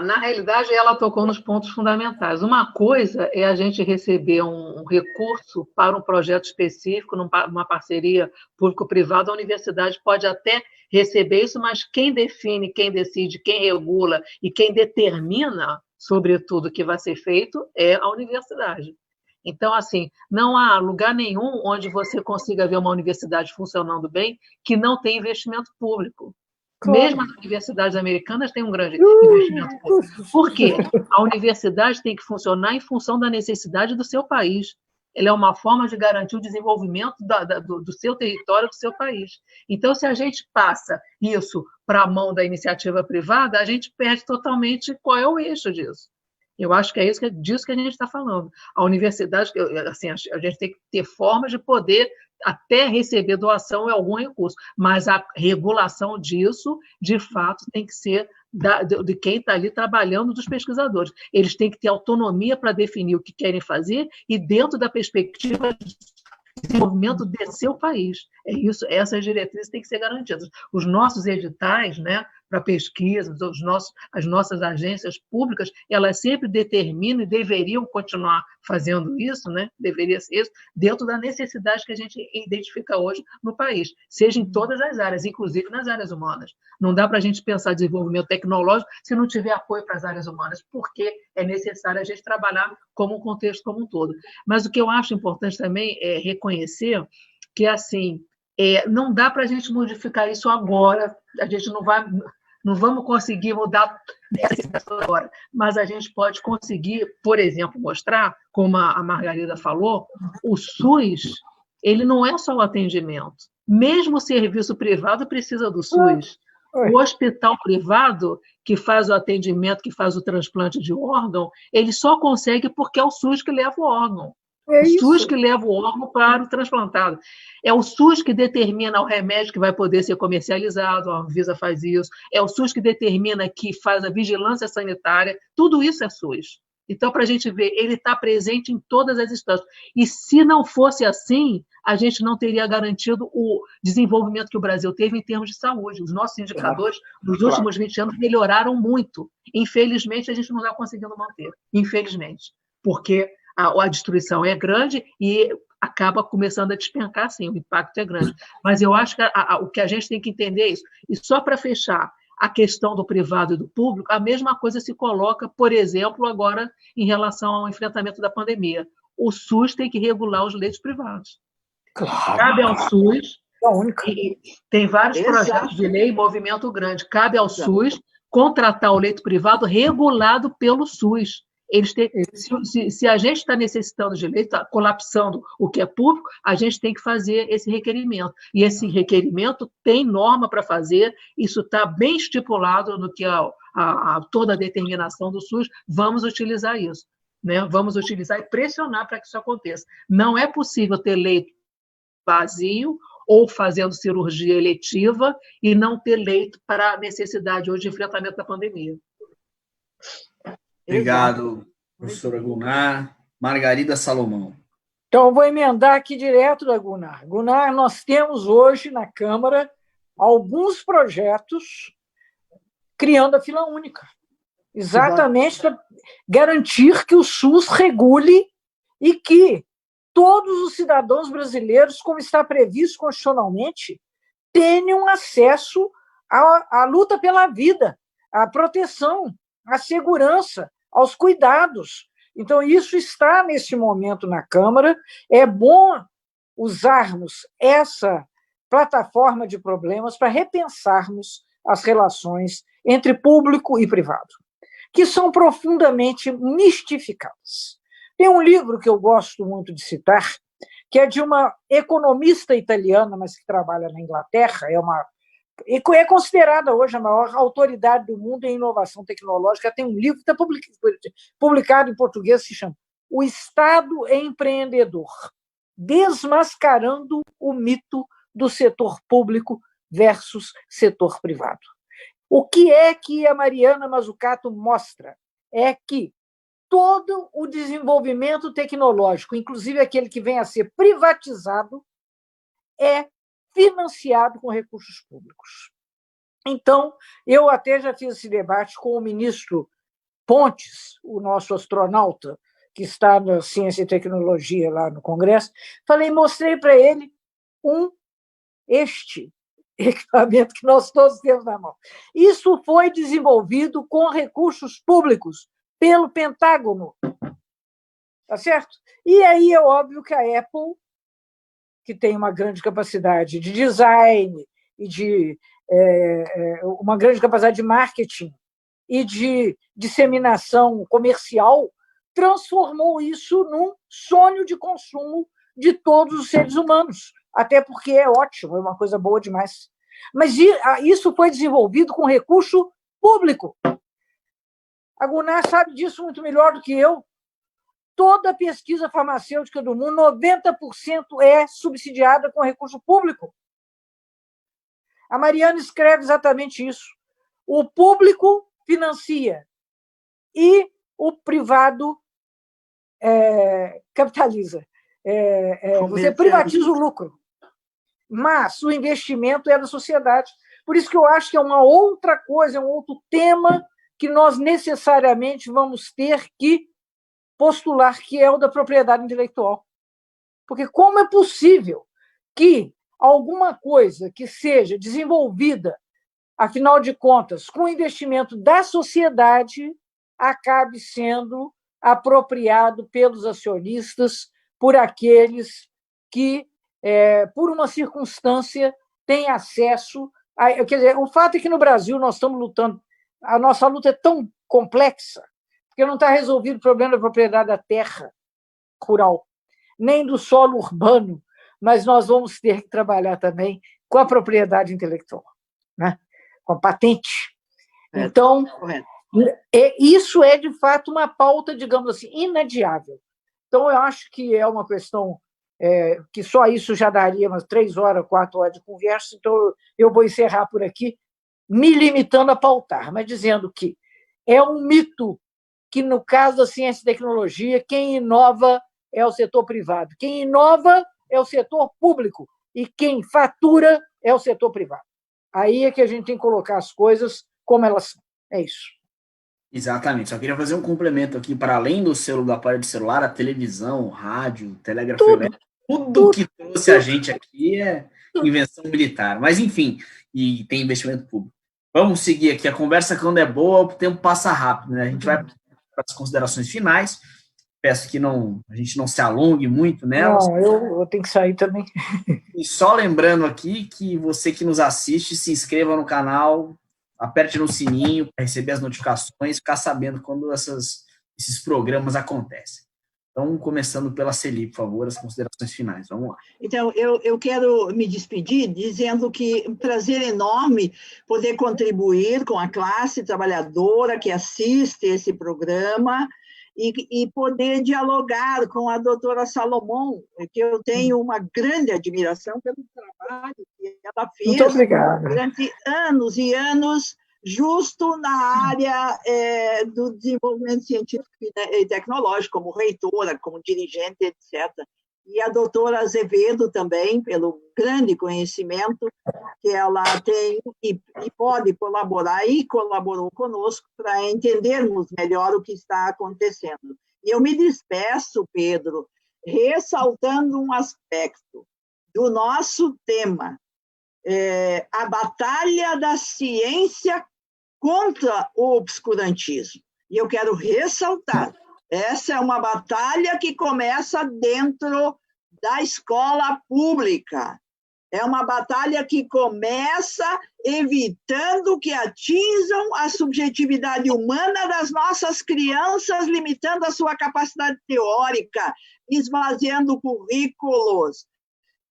na realidade, ela tocou nos pontos fundamentais. Uma coisa é a gente receber um recurso para um projeto específico, numa parceria público-privada. A universidade pode até receber isso, mas quem define, quem decide, quem regula e quem determina, sobretudo, o que vai ser feito é a universidade. Então, assim, não há lugar nenhum onde você consiga ver uma universidade funcionando bem que não tem investimento público. Claro. Mesmo as universidades americanas têm um grande investimento público. Por quê? A universidade tem que funcionar em função da necessidade do seu país. Ela é uma forma de garantir o desenvolvimento do seu território, do seu país. Então, se a gente passa isso para a mão da iniciativa privada, a gente perde totalmente qual é o eixo disso. Eu acho que é disso que a gente está falando. A universidade, assim, a gente tem que ter formas de poder até receber doação em algum recurso, mas a regulação disso, de fato, tem que ser de quem está ali trabalhando, dos pesquisadores. Eles têm que ter autonomia para definir o que querem fazer e dentro da perspectiva de desenvolvimento de seu país. É isso, essas diretrizes têm que ser garantidas. Os nossos editais, né, para pesquisa, as nossas agências públicas, elas sempre determinam e deveriam continuar fazendo isso, né? Deveria ser isso, dentro da necessidade que a gente identifica hoje no país, seja em todas as áreas, inclusive nas áreas humanas. Não dá para a gente pensar desenvolvimento tecnológico se não tiver apoio para as áreas humanas, porque é necessário a gente trabalhar como um contexto como um todo. Mas o que eu acho importante também é reconhecer que, assim, não dá para a gente modificar isso agora, a gente não vamos conseguir mudar essa situação agora, mas a gente pode conseguir, por exemplo, mostrar, como a Margarida falou, o SUS, ele não é só o atendimento. Mesmo o serviço privado precisa do SUS. O hospital privado, que faz o atendimento, que faz o transplante de órgão, ele só consegue porque é o SUS que leva o órgão. É o SUS que leva o órgão para o transplantado. É o SUS que determina o remédio que vai poder ser comercializado, a Anvisa faz isso. É o SUS que determina, que faz a vigilância sanitária. Tudo isso é SUS. Então, para a gente ver, ele está presente em todas as instâncias. E se não fosse assim, a gente não teria garantido o desenvolvimento que o Brasil teve em termos de saúde. Os nossos indicadores, nos últimos 20 anos, melhoraram muito. Infelizmente, a gente não está conseguindo manter. Infelizmente. Porque a destruição é grande e acaba começando a despencar, sim, o impacto é grande. Mas eu acho que o que a gente tem que entender é isso. E só para fechar a questão do privado e do público, a mesma coisa se coloca, por exemplo, agora em relação ao enfrentamento da pandemia. O SUS tem que regular os leitos privados. Claro. Cabe ao SUS, e tem vários projetos de lei, movimento grande, cabe ao SUS contratar o leito privado regulado pelo SUS. Se a gente está necessitando de leito, está colapsando o que é público, a gente tem que fazer esse requerimento. E esse requerimento tem norma para fazer, isso está bem estipulado no que toda a determinação do SUS, vamos utilizar isso. Né? Vamos utilizar e pressionar para que isso aconteça. Não é possível ter leito vazio ou fazendo cirurgia eletiva e não ter leito para a necessidade hoje de enfrentamento da pandemia. Obrigado, professora Gunnar. Margarida Salomão. Então, eu vou emendar aqui direto da Gunnar. Gunnar, nós temos hoje na Câmara alguns projetos criando a fila única, exatamente para garantir que o SUS regule e que todos os cidadãos brasileiros, como está previsto constitucionalmente, tenham acesso à luta pela vida, à proteção, à segurança, aos cuidados. Então, isso está nesse momento na Câmara. É bom usarmos essa plataforma de problemas para repensarmos as relações entre público e privado, que são profundamente mistificadas. Tem um livro que eu gosto muito de citar, que é de uma economista italiana, mas que trabalha na Inglaterra, é considerada hoje a maior autoridade do mundo em inovação tecnológica. Tem um livro que está publicado em português, que se chama O Estado Empreendedor, desmascarando o mito do setor público versus setor privado. O que é que a Mariana Mazzucato mostra? É que todo o desenvolvimento tecnológico, inclusive aquele que vem a ser privatizado, é financiado com recursos públicos. Então, eu até já fiz esse debate com o ministro Pontes, o nosso astronauta, que está na Ciência e Tecnologia lá no Congresso. Mostrei para ele este equipamento que nós todos temos na mão. Isso foi desenvolvido com recursos públicos pelo Pentágono. Tá certo? E aí é óbvio que a Apple, que tem uma grande capacidade de design e de uma grande capacidade de marketing e de disseminação comercial, transformou isso num sonho de consumo de todos os seres humanos, até porque é ótimo, é uma coisa boa demais. Mas isso foi desenvolvido com recurso público. A Gunnar sabe disso muito melhor do que eu. Toda a pesquisa farmacêutica do mundo, 90% é subsidiada com recurso público. A Mariana escreve exatamente isso. O público financia e o privado capitaliza. Você privatiza o lucro, mas o investimento é da sociedade. Por isso que eu acho que é uma outra coisa, é um outro tema que nós necessariamente vamos ter que postular, que é o da propriedade intelectual. Porque como é possível que alguma coisa que seja desenvolvida, afinal de contas, com o investimento da sociedade, acabe sendo apropriado pelos acionistas, por aqueles que, por uma circunstância, têm acesso a... Quer dizer, o fato é que no Brasil nós estamos lutando, a nossa luta é tão complexa, porque não está resolvido o problema da propriedade da terra rural, nem do solo urbano, mas nós vamos ter que trabalhar também com a propriedade intelectual, né? Com a patente. Então, isso é, de fato, uma pauta, digamos assim, inadiável. Então, eu acho que é uma questão que só isso já daria umas 3 horas, 4 horas de conversa, então eu vou encerrar por aqui, me limitando a pautar, mas dizendo que é um mito que, no caso da ciência e tecnologia, quem inova é o setor privado, quem inova é o setor público e quem fatura é o setor privado. Aí é que a gente tem que colocar as coisas como elas são. É isso. Exatamente. Só queria fazer um complemento aqui, para além do aparelho de celular, a televisão, o rádio, o telégrafo elétrico, tudo que trouxe a gente aqui é invenção militar. Mas, enfim, e tem investimento público. Vamos seguir aqui. A conversa, quando é boa, o tempo passa rápido, né? A gente vai para as considerações finais. Peço que a gente não se alongue muito nelas. Não, eu tenho que sair também. E só lembrando aqui que você que nos assiste, se inscreva no canal, aperte no sininho para receber as notificações, ficar sabendo quando esses programas acontecem. Então, começando pela Celi, por favor, as considerações finais. Vamos lá. Então, eu quero me despedir dizendo que é um prazer enorme poder contribuir com a classe trabalhadora que assiste esse programa e poder dialogar com a doutora Salomão, que eu tenho uma grande admiração pelo trabalho que ela fez durante anos e anos, justo na área do desenvolvimento científico e tecnológico, como reitora, como dirigente, etc. E a doutora Azevedo também, pelo grande conhecimento que ela tem e pode colaborar, e colaborou conosco para entendermos melhor o que está acontecendo. E eu me despeço, Pedro, ressaltando um aspecto do nosso tema, a batalha da ciência contra o obscurantismo. E eu quero ressaltar, essa é uma batalha que começa dentro da escola pública. É uma batalha que começa evitando que atinjam a subjetividade humana das nossas crianças, limitando a sua capacidade teórica, esvaziando currículos.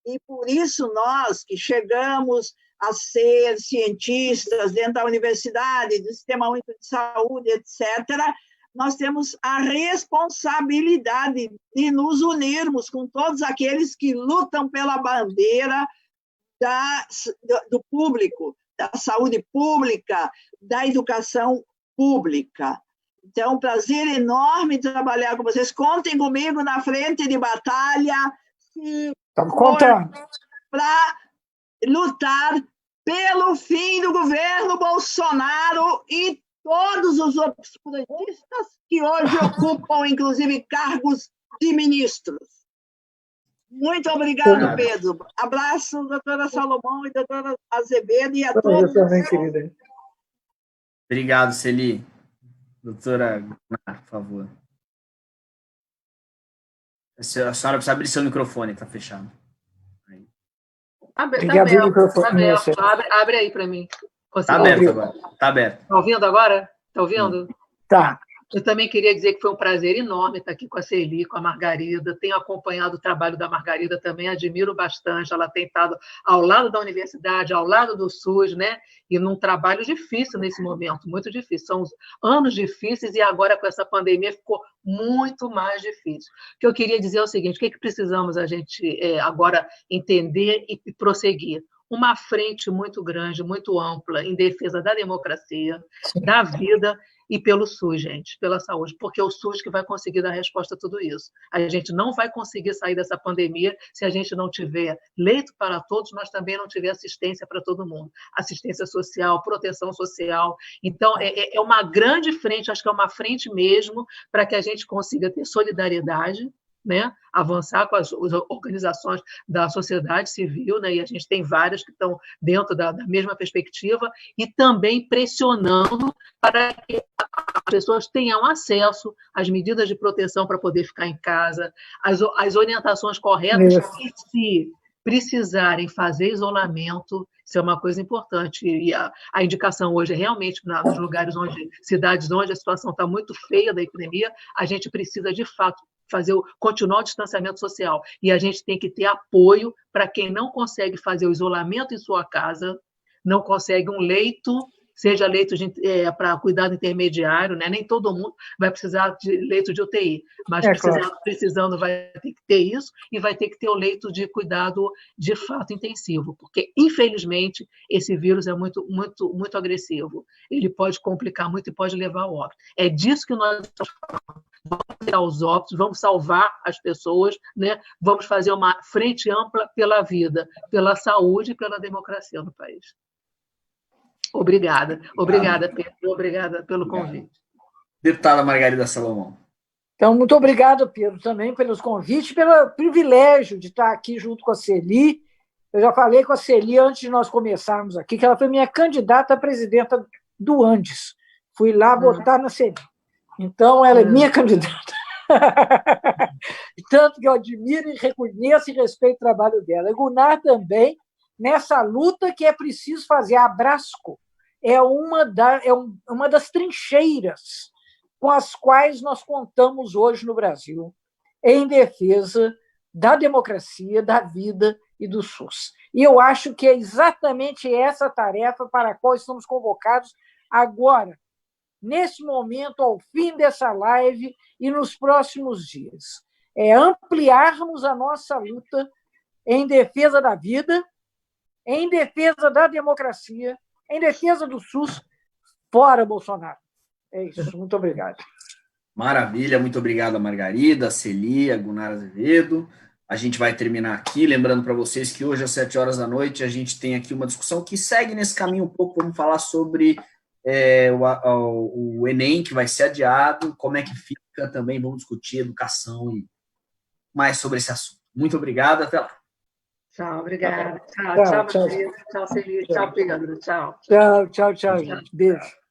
E por isso nós que chegamos a ser cientistas dentro da universidade, do Sistema Único de Saúde, etc., nós temos a responsabilidade de nos unirmos com todos aqueles que lutam pela bandeira do público, da saúde pública, da educação pública. Então, prazer enorme trabalhar com vocês. Contem comigo na frente de batalha, para lutar pelo fim do governo Bolsonaro e todos os obscurantistas que hoje ocupam, inclusive, cargos de ministros. Muito obrigado, Pedro. Abraço, doutora Salomão e doutora Azevedo, e a todos. Também, querida. Obrigado, Celi. Doutora, por favor. A senhora precisa abrir seu microfone, está fechado. Abre, Tem tá que abrir o aberto, tá microfone. aberto. Abre aí para mim. Está Conseguiu aberto ouvir? agora. Está aberto. Está ouvindo agora? Está ouvindo? Tá. Eu também queria dizer que foi um prazer enorme estar aqui com a Celi, com a Margarida. Tenho acompanhado o trabalho da Margarida também, admiro bastante. Ela tem estado ao lado da universidade, ao lado do SUS, né? E num trabalho difícil nesse momento, muito difícil. São anos difíceis e agora com essa pandemia ficou muito mais difícil. O que eu queria dizer é o seguinte: o que precisamos a gente agora entender e prosseguir? Uma frente muito grande, muito ampla, em defesa da democracia, da vida e pelo SUS, gente, pela saúde, porque é o SUS que vai conseguir dar resposta a tudo isso. A gente não vai conseguir sair dessa pandemia se a gente não tiver leito para todos, mas também não tiver assistência para todo mundo. Assistência social, proteção social. Então, é uma grande frente, acho que é uma frente mesmo, para que a gente consiga ter solidariedade, né? Avançar com as organizações da sociedade civil, né? E a gente tem várias que estão dentro da mesma perspectiva, e também pressionando para que as pessoas tenham acesso às medidas de proteção para poder ficar em casa, as orientações corretas, e se precisarem fazer isolamento, isso é uma coisa importante. E a indicação hoje é realmente, nos lugares cidades onde a situação está muito feia da epidemia, a gente precisa, de fato, continuar o distanciamento social. E a gente tem que ter apoio para quem não consegue fazer o isolamento em sua casa, não consegue um leito, seja leito para cuidado intermediário, né? Nem todo mundo vai precisar de leito de UTI, mas precisando vai ter que ter isso, e vai ter que ter o leito de cuidado de fato intensivo, porque, infelizmente, esse vírus é muito, muito, muito agressivo. Ele pode complicar muito e pode levar ao óbito. É disso que nós estamos falando. Vamos tirar os óbitos, vamos salvar as pessoas, né? Vamos fazer uma frente ampla pela vida, pela saúde e pela democracia no país. Obrigada, Pedro, obrigada pelo convite. Deputada Margarida Salomão. Então, muito obrigada, Pedro, também pelos convites, pelo privilégio de estar aqui junto com a Celi. Eu já falei com a Celi antes de nós começarmos aqui, que ela foi minha candidata a presidenta do Andes. Fui lá votar na Celi. Então, ela é minha candidata. Tanto que eu admiro e reconheço e respeito o trabalho dela. E Gunnar também, nessa luta que é preciso fazer. A Abrasco é uma das trincheiras com as quais nós contamos hoje no Brasil, em defesa da democracia, da vida e do SUS. E eu acho que é exatamente essa tarefa para a qual estamos convocados agora, nesse momento, ao fim dessa live e nos próximos dias. É ampliarmos a nossa luta em defesa da vida, em defesa da democracia, em defesa do SUS, fora Bolsonaro. É isso. Muito obrigado. Maravilha, muito obrigado a Margarida, a Celi, a Gunnar Azevedo. A gente vai terminar aqui, lembrando para vocês que hoje, às 7h a gente tem aqui uma discussão que segue nesse caminho um pouco. Vamos falar sobre o Enem, que vai ser adiado, como é que fica também, vamos discutir educação e mais sobre esse assunto. Muito obrigado, até lá. Tchau, obrigada. Tchau, Celi. Tchau, Pedro. Tchau. Tchau. Beijo.